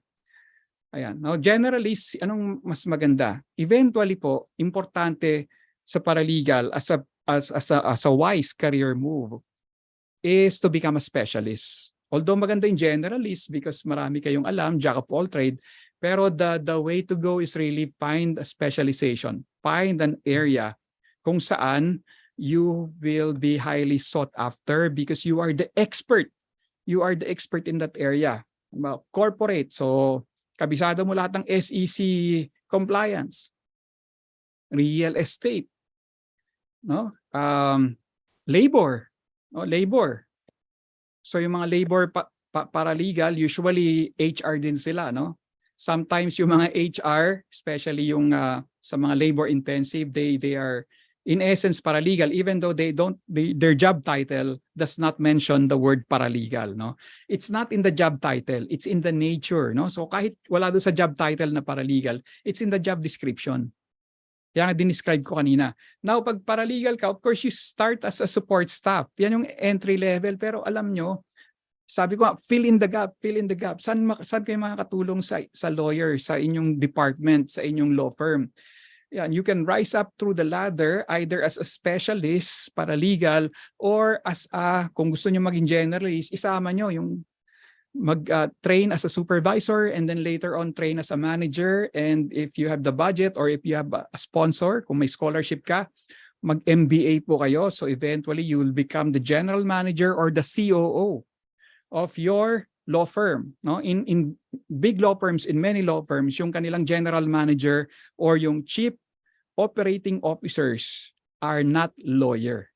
ayan. Now, generally, anong mas maganda? Eventually po, importante sa paralegal as a wise career move is to become a specialist. Although maganda yung generalist because marami kayong alam, jack of all trade, pero the way to go is really find a specialization. Find an area kung saan you will be highly sought after because you are the expert. You are the expert in that area. Corporate, so kabisado mo lahat ng SEC compliance, real estate, no? Labor, no? Labor. So yung mga labor paralegal, usually HR din sila, no? Sometimes yung mga HR, especially yung sa mga labor intensive, they are in essence paralegal, even though their job title does not mention the word paralegal, no? It's not in the job title, it's in the nature, no? So kahit wala doon sa job title na paralegal, it's in the job description. Kaya nga dinescribe ko kanina. Now pag paralegal ka, of course you start as a support staff. Yan yung entry level, pero alam nyo, sabi ko, fill in the gap. Saan kayo makakatulong sa lawyer, sa inyong department, sa inyong law firm? Yan, you can rise up through the ladder either as a specialist, paralegal, or kung gusto nyo maging generalist, isama nyo yung mag-train as a supervisor and then later on train as a manager. And if you have the budget or if you have a sponsor, kung may scholarship ka, mag-MBA po kayo. So eventually you will become the general manager or the COO of your law firm, no? In big law firms, in many law firms, yung kanilang general manager or yung chief operating officers are not lawyer.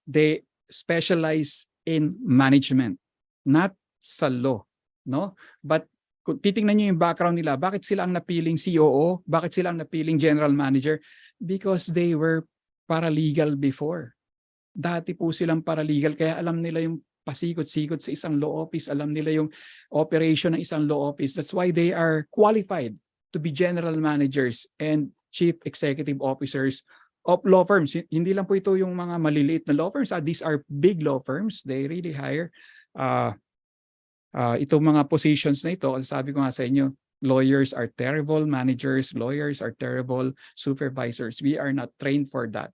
They specialize in management, not sa law, no? But kung titingnan niyo yung background nila, bakit sila ang napiling COO? Bakit sila ang napiling general manager? Because they were paralegal before. Dati po silang paralegal, kaya alam nila yung pasikot-sikot sa isang law office, alam nila yung operation ng isang law office. That's why they are qualified to be general managers and chief executive officers of law firms. Hindi lang po ito yung mga maliliit na law firms. These are big law firms. They really hire itong mga positions na ito. Kasi sabi ko nga sa inyo, lawyers are terrible managers, lawyers are terrible supervisors. We are not trained for that.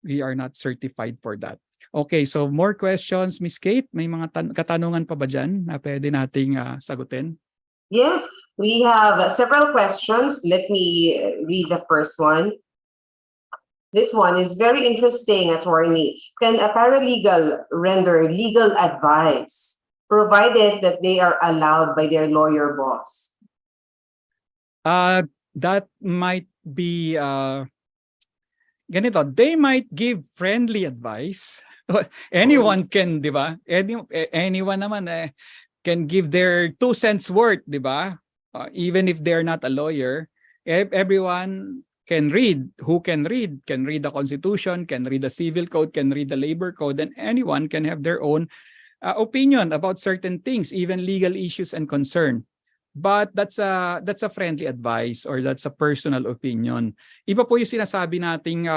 We are not certified for that. Okay, so more questions, Miss Kate? May mga katanungan pa ba dyan na pwede nating sagutin? Yes, we have several questions. Let me read the first one. This one is very interesting, attorney. Can a paralegal render legal advice, provided that they are allowed by their lawyer boss? That might be ganito. They might give friendly advice. Anyone can, di ba? Anyone naman can give their 2 cents worth, di ba? Even if they're not a lawyer, everyone can read. Who can read the Constitution, can read the Civil Code, can read the Labor Code, and anyone can have their own opinion about certain things, even legal issues and concern. But that's a friendly advice or that's a personal opinion. Iba po yung sinasabi nating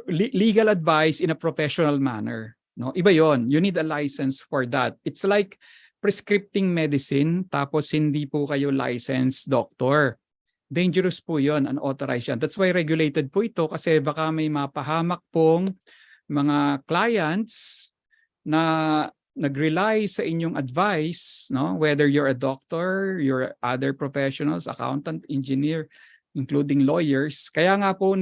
legal advice in a professional manner, no? Iba yon. You need a license for that. It's like prescripting medicine tapos hindi po kayo licensed doctor. Dangerous po yon, unauthorized yan. That's why regulated po ito kasi baka may mapahamak pong mga clients na nag-rely sa inyong advice, no? Whether you're a doctor, you're other professionals, accountant, engineer, including lawyers. Kaya nga po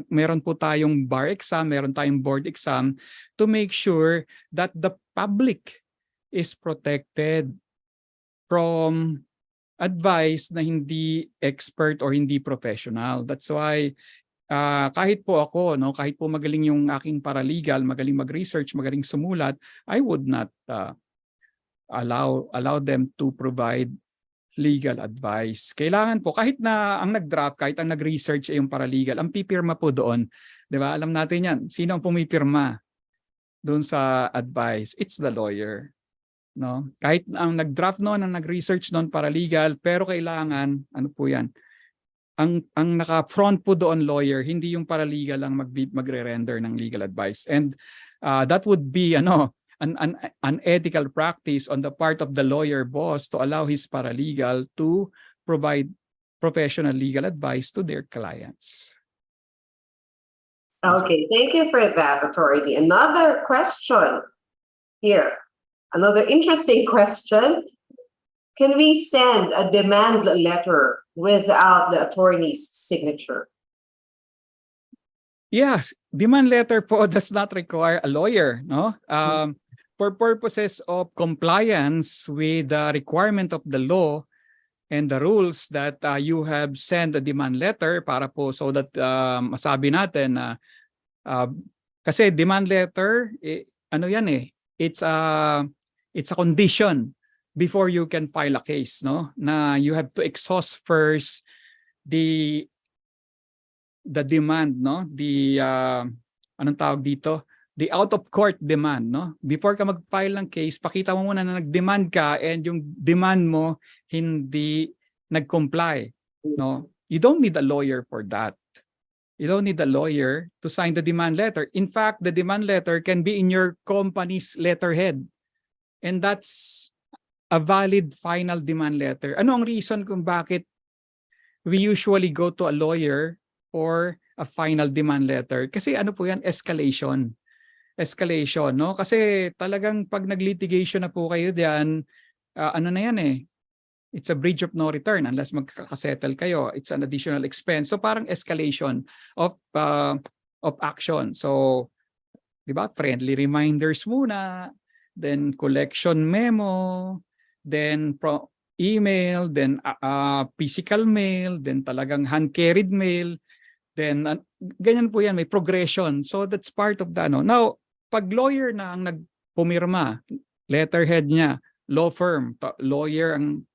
meron po tayong bar exam, meron tayong board exam to make sure that the public is protected from advice na hindi expert or hindi professional. That's why kahit po ako, no, kahit po magaling yung aking paralegal, magaling mag-research, magaling sumulat, I would not allow them to provide legal advice. Kailangan po, kahit na ang nag-draft, kahit ang nag-research ay yung paralegal, ang pipirma po doon, di ba? Alam natin yan. Sino ang pumipirma doon sa advice? It's the lawyer. No? Kahit ang nag-draft noon, ang nag-research noon paralegal, pero kailangan, ano po yan, ang naka-front po doon lawyer, hindi yung paralegal ang magre-render ng legal advice. And that would be an ethical practice on the part of the lawyer boss to allow his paralegal to provide professional legal advice to their clients. Okay, thank you for that, Attorney. Another question here. Another interesting question. Can we send a demand letter without the attorney's signature? Yeah, demand letter po does not require a lawyer, no? For purposes of compliance with the requirement of the law and the rules that you have sent a demand letter para po so that masabi natin na kasi demand letter ano yan it's a condition before you can file a case, no? Na you have to exhaust first the demand, no? The anong tawag dito? The out of court demand, no? Before ka mag-file ng case, pakita mo muna na nag-demand ka and yung demand mo hindi nag-comply, no? You don't need a lawyer for that. You don't need a lawyer to sign the demand letter. In fact, the demand letter can be in your company's letterhead. And that's a valid final demand letter. Ano ang reason kung bakit we usually go to a lawyer or a final demand letter? Kasi ano po yan? Escalation. Escalation, no? Kasi talagang pag nag-litigation na po kayo diyan, ano na yan it's a bridge of no return unless magkakasettle kayo. It's an additional expense. So parang escalation of action. So, di ba? Friendly reminders muna, then collection memo, then email, then physical mail, then talagang hand-carried mail, then ganyan po yan, may progression. So that's part of the Now, pag lawyer na ang nagpumirma, letterhead niya, law firm, lawyer ang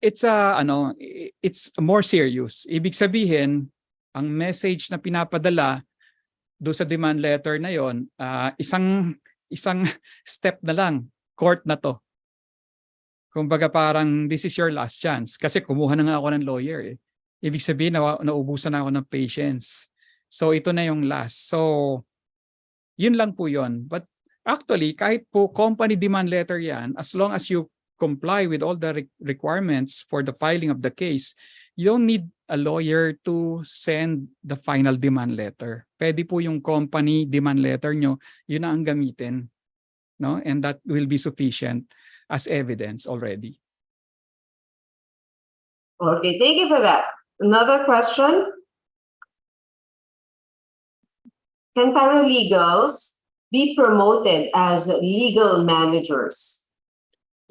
it's more serious. Ibig sabihin, ang message na pinapadala do sa demand letter na yon, isang step na lang, court na to. Kumbaga parang this is your last chance. Kasi kumuha na nga ako ng lawyer Ibig sabihin, naubusan na ako ng patience. So ito na yung last. So yun lang po yun. But actually, kahit po company demand letter yan, as long as you comply with all the requirements for the filing of the case, you don't need a lawyer to send the final demand letter. Pwede po yung company demand letter nyo, yun na ang gamitin. No? And that will be sufficient as evidence already. Okay, thank you for that. Another question. Can paralegals be promoted as legal managers?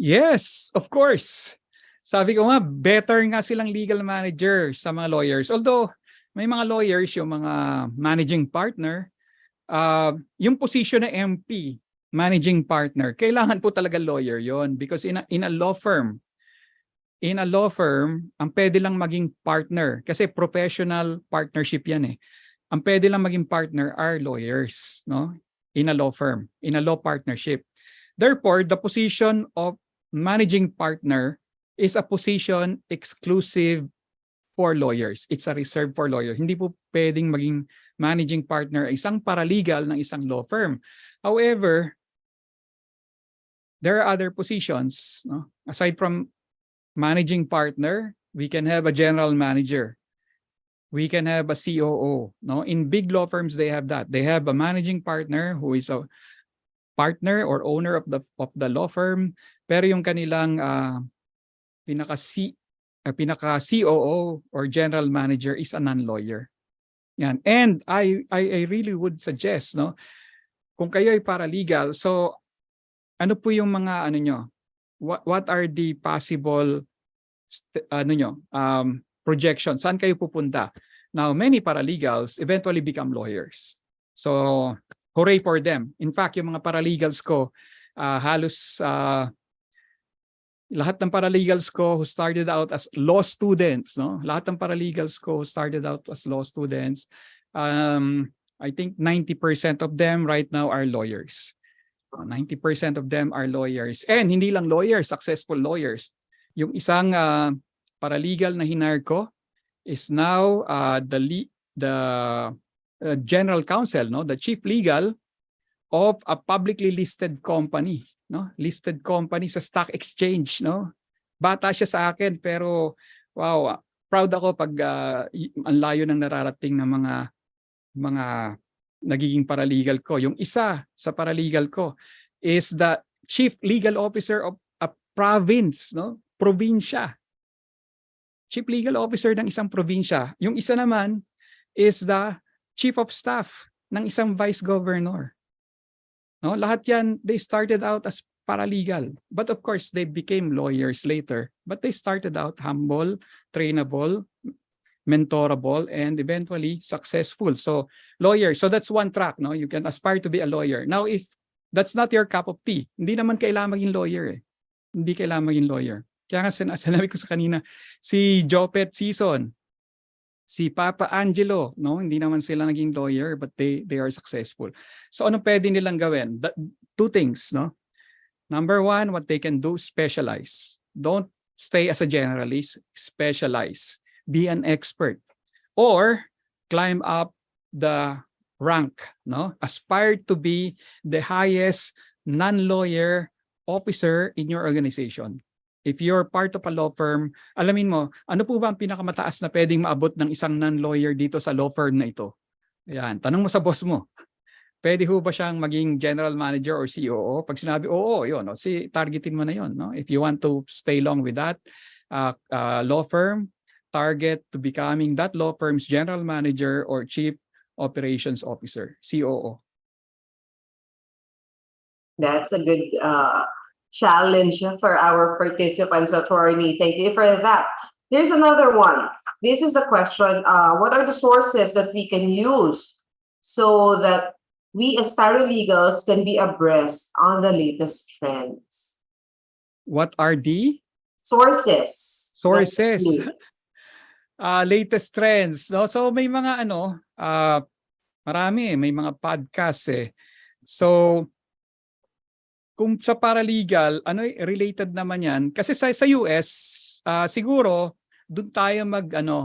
Yes, of course. Sabi ko nga, better nga silang legal manager sa mga lawyers. Although, may mga lawyers, yung mga managing partner, yung position na MP, managing partner, kailangan po talaga lawyer yon because in a law firm, ang pwede lang maging partner kasi professional partnership yan Ang pwede lang maging partner are lawyers, no? In a law firm, in a law partnership. Therefore, the position of managing partner is a position exclusive for lawyers. It's a reserved for lawyers. Hindi po pwedeng maging managing partner isang paralegal ng isang law firm. However, there are other positions. No? Aside from managing partner, we can have a general manager. We can have a COO. No? In big law firms, they have that. They have a managing partner who is a partner or owner of the law firm. Pero yung kanilang pinaka COO or general manager is a non-lawyer. Yan. And I really would suggest, no, kung kayo ay paralegal, so ano po yung mga nyo? What are the possible projections? Saan kayo pupunta? Now, many paralegals eventually become lawyers. So, hooray for them. In fact, yung mga paralegals ko halos lahat ng paralegals ko who started out as law students, no? Lahat ng paralegals ko who started out as law students, I think 90% of them right now are lawyers. 90% of them are lawyers. And hindi lang lawyers, successful lawyers. Yung isang paralegal na hinire ko is now the general counsel, no? The chief legal of a publicly listed company, no? Listed company sa stock exchange, no? Bata siya sa akin pero wow, proud ako pag ang layo ng nararating ng mga nagiging paralegal ko. Yung isa sa paralegal ko is the chief legal officer of a province, no? Probinsya. Chief legal officer ng isang probinsya. Yung isa naman is the chief of staff ng isang vice governor. No, lahat yan, they started out as paralegal. But of course, they became lawyers later. But they started out humble, trainable, mentorable, and eventually successful. So, lawyer. So that's one track, no? You can aspire to be a lawyer. Now, if that's not your cup of tea, hindi naman kailangan maging lawyer eh. Hindi kailangan maging lawyer. Kaya nga sinabi ko sa kanina, si Jopet Season, si Papa Angelo, no, hindi naman sila naging lawyer but they are successful. So ano pwede nilang gawin? Two things, no? Number one, what they can do, specialize. Don't stay as a generalist, specialize. Be an expert. Or climb up the rank, no? Aspire to be the highest non-lawyer officer in your organization. If you're part of a law firm, alamin mo, ano po ba ang pinakamataas na pwedeng maabot ng isang non-lawyer dito sa law firm na ito? Ayan, tanong mo sa boss mo. Pwede ho ba siyang maging general manager or COO? Pag sinabi, oo, yun, no? Targetin mo na yun. No? If you want to stay long with that law firm, target to becoming that law firm's general manager or chief operations officer, COO. That's a good challenge for our participants, attorney. Thank you for that. Here's another one. This is a question. What are the sources that we can use so that we as paralegals can be abreast on the latest trends? What are the sources? Sources. Latest trends. No? So may mga marami, may mga podcasts eh. So kung sa paralegal, related naman yan. Kasi sa US, siguro, doon tayo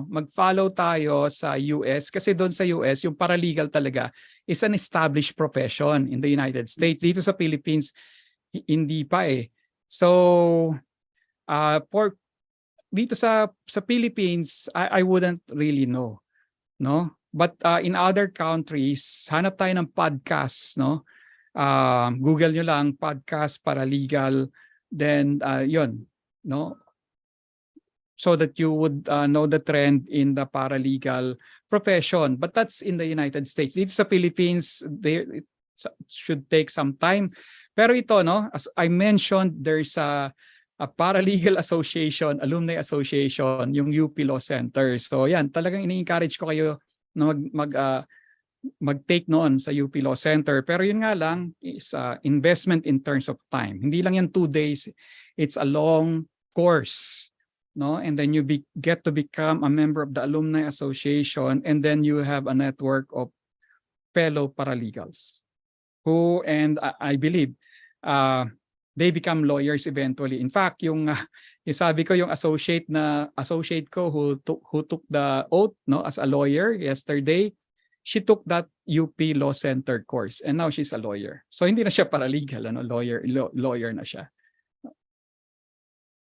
mag-follow tayo sa US. Kasi doon sa US, yung paralegal talaga is an established profession in the United States. Dito sa Philippines, hindi pa eh. So, dito sa Philippines, I wouldn't really know. No? But in other countries, hanap tayo ng podcast, no? Google nyo lang podcast paralegal, then yun, no, so that you would know the trend in the paralegal profession. But that's in the United States. It's the Philippines. It should take some time. Pero ito, no, as I mentioned, there's a paralegal association, alumni association, yung UP Law Center. So yan, talagang ini-encourage ko kayo na mag-take noon sa UP Law Center. Pero yun nga lang, is investment in terms of time. Hindi lang yan 2 days. It's a long course. No? And then you get to become a member of the Alumni Association, and then you have a network of fellow paralegals who, and I believe, they become lawyers eventually. In fact, yung sabi ko, yung associate ko who took the oath, no, as a lawyer yesterday, she took that UP Law Center course and now she's a lawyer. So hindi na siya paralegal, lawyer na siya.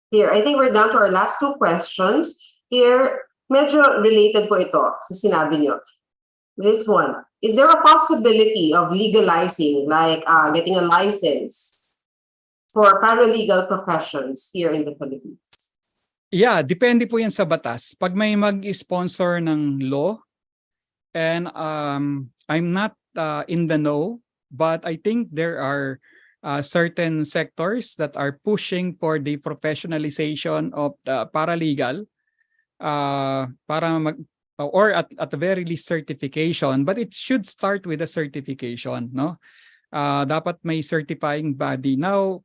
Here, I think we're down to our last 2 questions. Here, medyo related po ito sa sinabi niyo. This one, is there a possibility of legalizing, like getting a license for paralegal professions here in the Philippines? Yeah, depende po yan sa batas. Pag may mag-sponsor ng law, and I'm not in the know, but I think there are certain sectors that are pushing for the professionalization of the paralegal or at the very least certification, but it should start with a certification, no? dapat may certifying body. Now,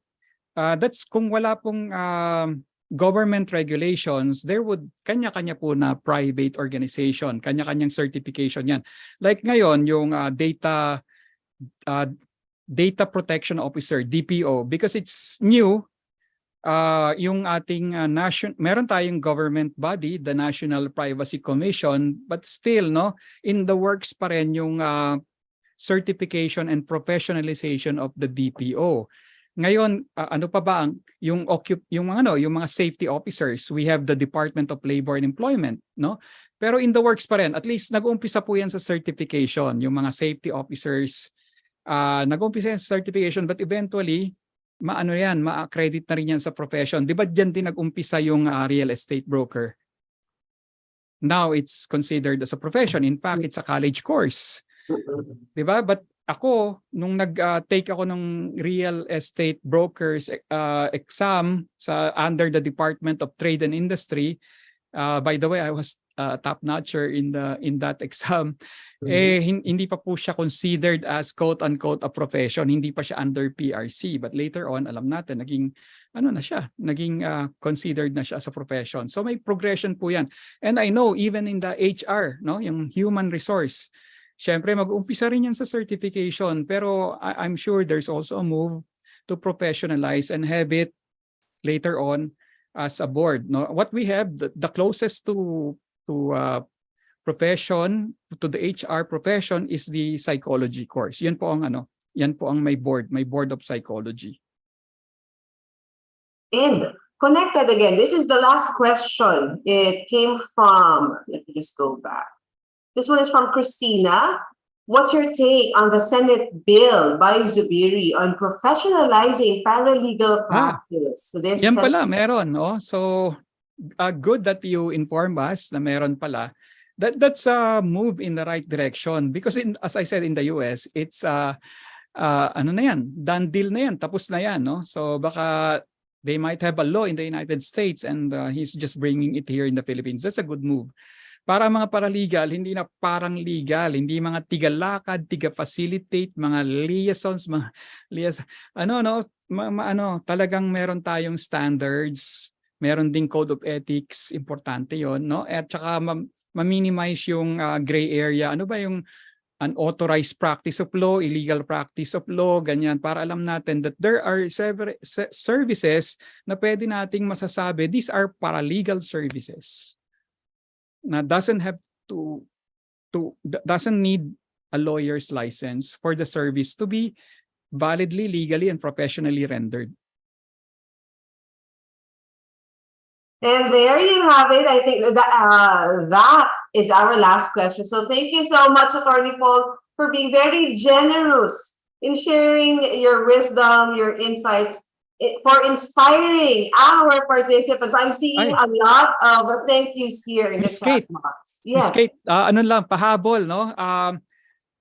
that's kung wala pong government regulations, there would kanya-kanya po na private organization, kanya-kanyang certification yan. Like ngayon, yung Data Protection Officer, DPO, because it's new, yung ating meron tayong government body, the National Privacy Commission, but still, no, in the works pa rin yung certification and professionalization of the DPO. Ngayon, ano pa ba yung mga safety officers? We have the Department of Labor and Employment, no? Pero in the works pa rin, at least nag-uumpisa po yan sa certification, yung mga safety officers, nag-uumpisa yan sa certification, but eventually, ma-accredit na rin yan sa profession. Di ba dyan din nag-umpisa yung real estate broker? Now, it's considered as a profession. In fact, it's a college course. Di ba? But ako, nung nag-take ako ng real estate brokers exam under the Department of Trade and Industry, by the way, I was top-notcher in that exam. Hindi pa po siya considered as quote-unquote a profession. Hindi pa siya under PRC. But later on, alam natin, naging considered na siya as a profession. So may progression po yan. And I know even in the HR, no, yung human resource, siyempre, mag-umpisa rin yan sa certification, pero I'm sure there's also a move to professionalize and have it later on as a board. No, what we have, the closest to profession, to the HR profession, is the psychology course. Yan po ang may board of psychology. And connected again, this is the last question. It came from, let me just go back. This one is from Christina. What's your take on the Senate bill by Zubiri on professionalizing paralegal practice? So there's yan pala, meron. No? So good that you inform us na meron pala. That's a move in the right direction because as I said, in the US, it's ano na yan, done deal na yan, tapos na yan. No? So baka they might have a law in the United States and he's just bringing it here in the Philippines. That's a good move. Para mga paralegal, hindi na parang legal, hindi mga tigalakad, tiga-facilitate, mga liaisons, talagang meron tayong standards, meron ding code of ethics, importante yon, no? At saka ma-minimize yung gray area. Ano ba yung unauthorized practice of law, illegal practice of law, ganyan, para alam natin that there are several services na pwede nating masasabi, these are paralegal services. Na doesn't need a lawyer's license for the service to be validly, legally, and professionally rendered. And there you have it. I think that is our last question. So thank you so much, Attorney Paul, for being very generous in sharing your wisdom, your insights, for inspiring our participants. I'm seeing a lot of thank yous here in the chat box. Yes. Miss Kate, ano lang, pahabol, no?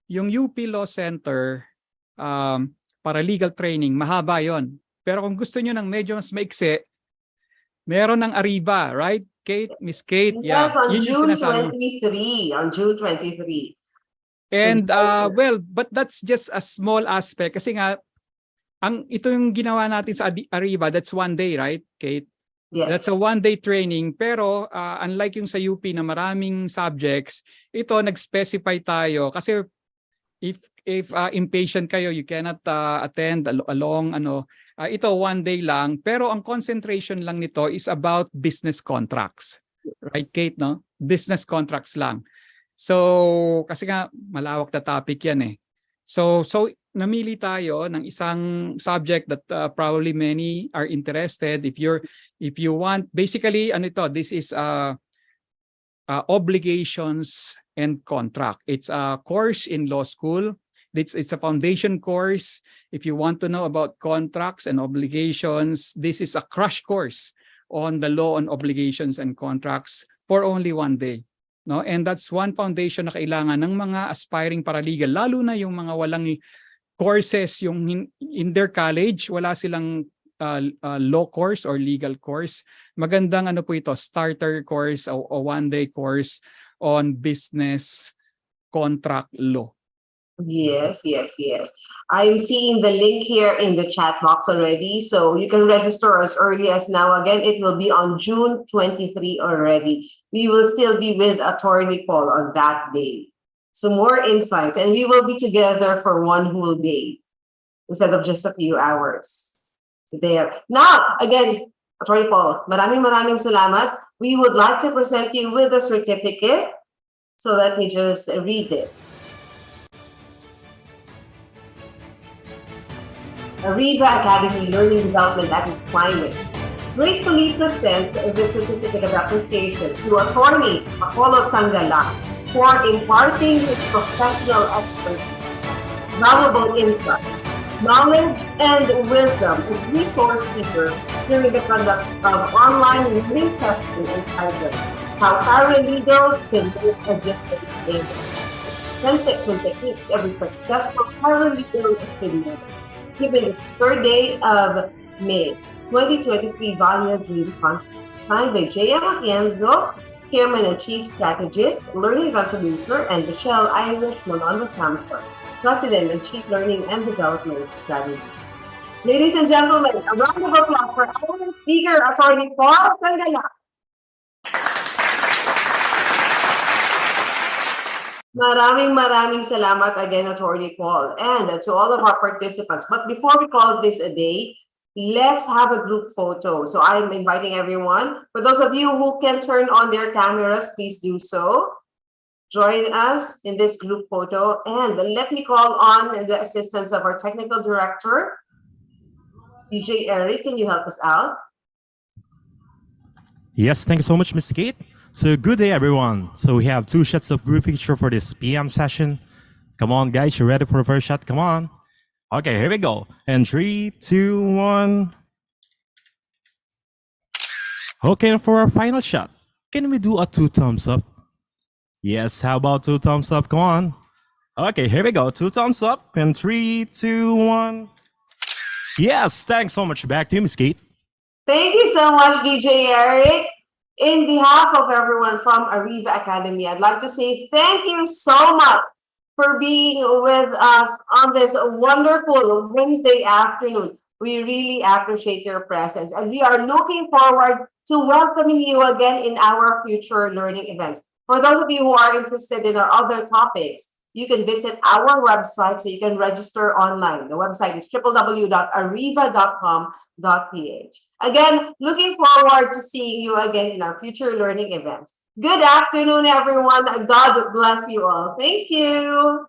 Yung UP Law Center, para legal training, mahaba yon. Pero kung gusto nyo ng medyo mas maiksi, meron ng ARIVA, right? Kate, Miss Kate. Yes, yeah, on June 23. On June 23. And, well, but that's just a small aspect. Kasi nga, ito yung ginawa natin sa ARIVA, that's one day, right, Kate? Yes. That's a one-day training. Pero unlike yung sa UP na maraming subjects, ito nag-specify tayo. Kasi if impatient kayo, you cannot attend along, ito one day lang. Pero ang concentration lang nito is about business contracts. Right, Kate, no? Business contracts lang. So, kasi nga, malawak na topic yan eh. So namili tayo ng isang subject that probably many are interested. If you want, basically, this is obligations and contract. It's a course in law school. It's a foundation course. If you want to know about contracts and obligations, this is a crash course on the law on obligations and contracts for only one day. No, and that's one foundation na kailangan ng mga aspiring paralegal, lalo na yung mga walang courses, yung in their college, wala silang law course or legal course. Magandang po ito, starter course o one-day course on business contract law. Yes, yes, yes. I'm seeing the link here in the chat box already. So you can register as early as now. Again, it will be on June 23 already. We will still be with Attorney Paul on that day. So more insights. And we will be together for one whole day instead of just a few hours. There. Now, again, Attorney Paul, maraming salamat. We would like to present you with a certificate. So let me just read this. ARIVA Academy Learning Development at its finest gratefully presents the certificate of appreciation to Attorney Apollo Sangalang for imparting his professional expertise, valuable insights, knowledge, and wisdom as resource speaker during the conduct of online learning sessions entitled How Paralegals Can Make a Difference in 10 Section Techniques Every Successful Paralegal Achievement, given this third day of May 2023 via Zoom conference, signed by J.M. Atienzo, Chairman and Chief Strategist, Learning Event Producer, and Michelle Irish Malondas Hamster, President and Chief Learning and Development Strategist. Ladies and gentlemen, a round of applause for our speaker, Attorney Paul Sangalang. Maraming salamat again, Attorney Paul, and to all of our participants. But before we call this a day, let's have a group photo. So I'm inviting everyone. For those of you who can turn on their cameras, please do so. Join us in this group photo. And let me call on the assistance of our technical director, DJ Eric. Can you help us out? Yes, thank you so much, Ms. Kate. So good day, everyone. So we have 2 shots of group picture for this PM session. Come on, guys, you ready for the first shot? Come on. Okay, here we go. And 3, 2, 1. Okay, for our final shot, can we do a 2 thumbs up? Yes, how about 2 thumbs up? Come on. Okay, here we go. 2 thumbs up. And 3, 2, 1. Yes, thanks so much. Back to you, Ms. Kate. Thank you so much, DJ Eric. In behalf of everyone from ARIVA Academy, I'd like to say thank you so much for being with us on this wonderful Wednesday afternoon. We really appreciate your presence, and we are looking forward to welcoming you again in our future learning events. For those of you who are interested in our other topics, you can visit our website so you can register online. The website is www.ariva.com.ph. Again, looking forward to seeing you again in our future learning events. Good afternoon, everyone. God bless you all. Thank you.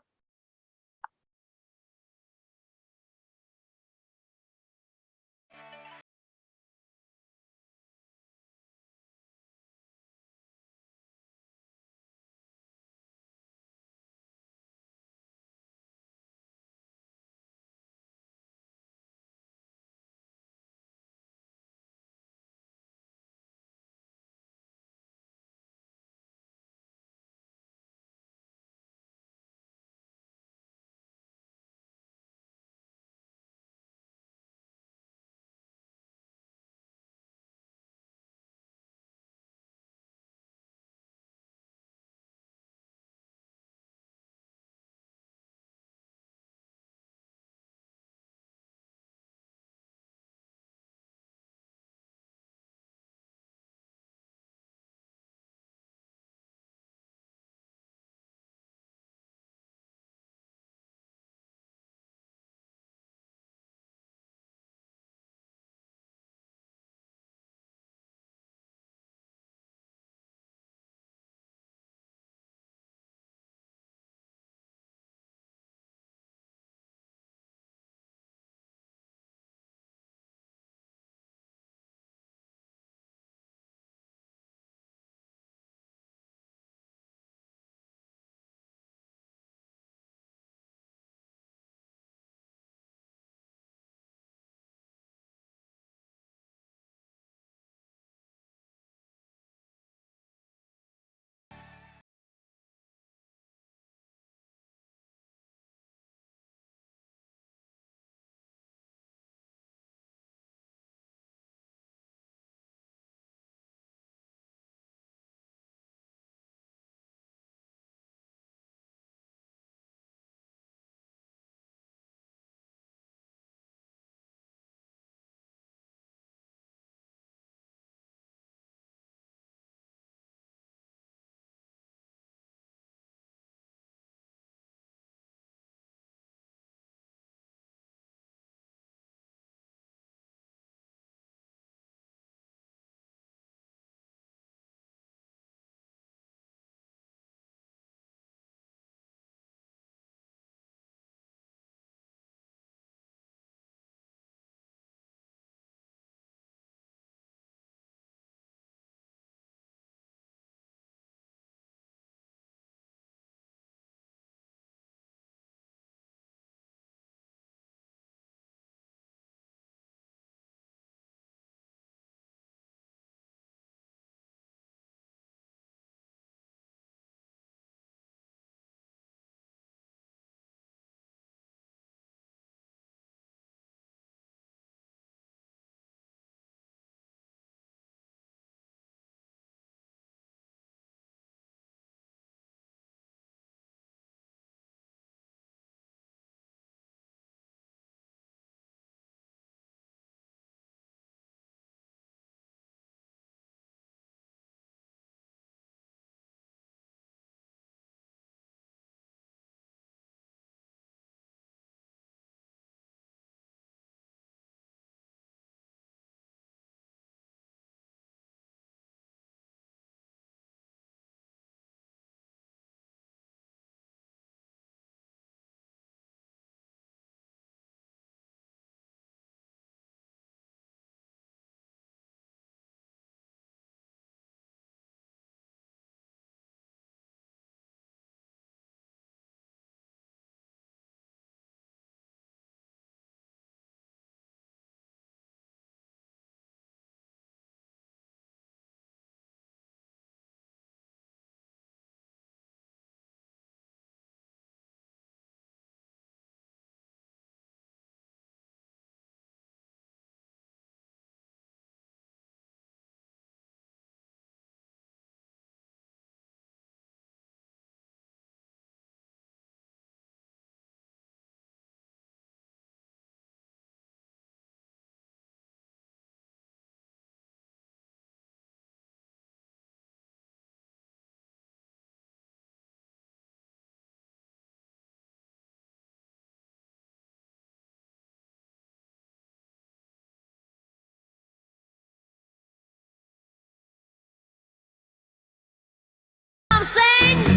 sing.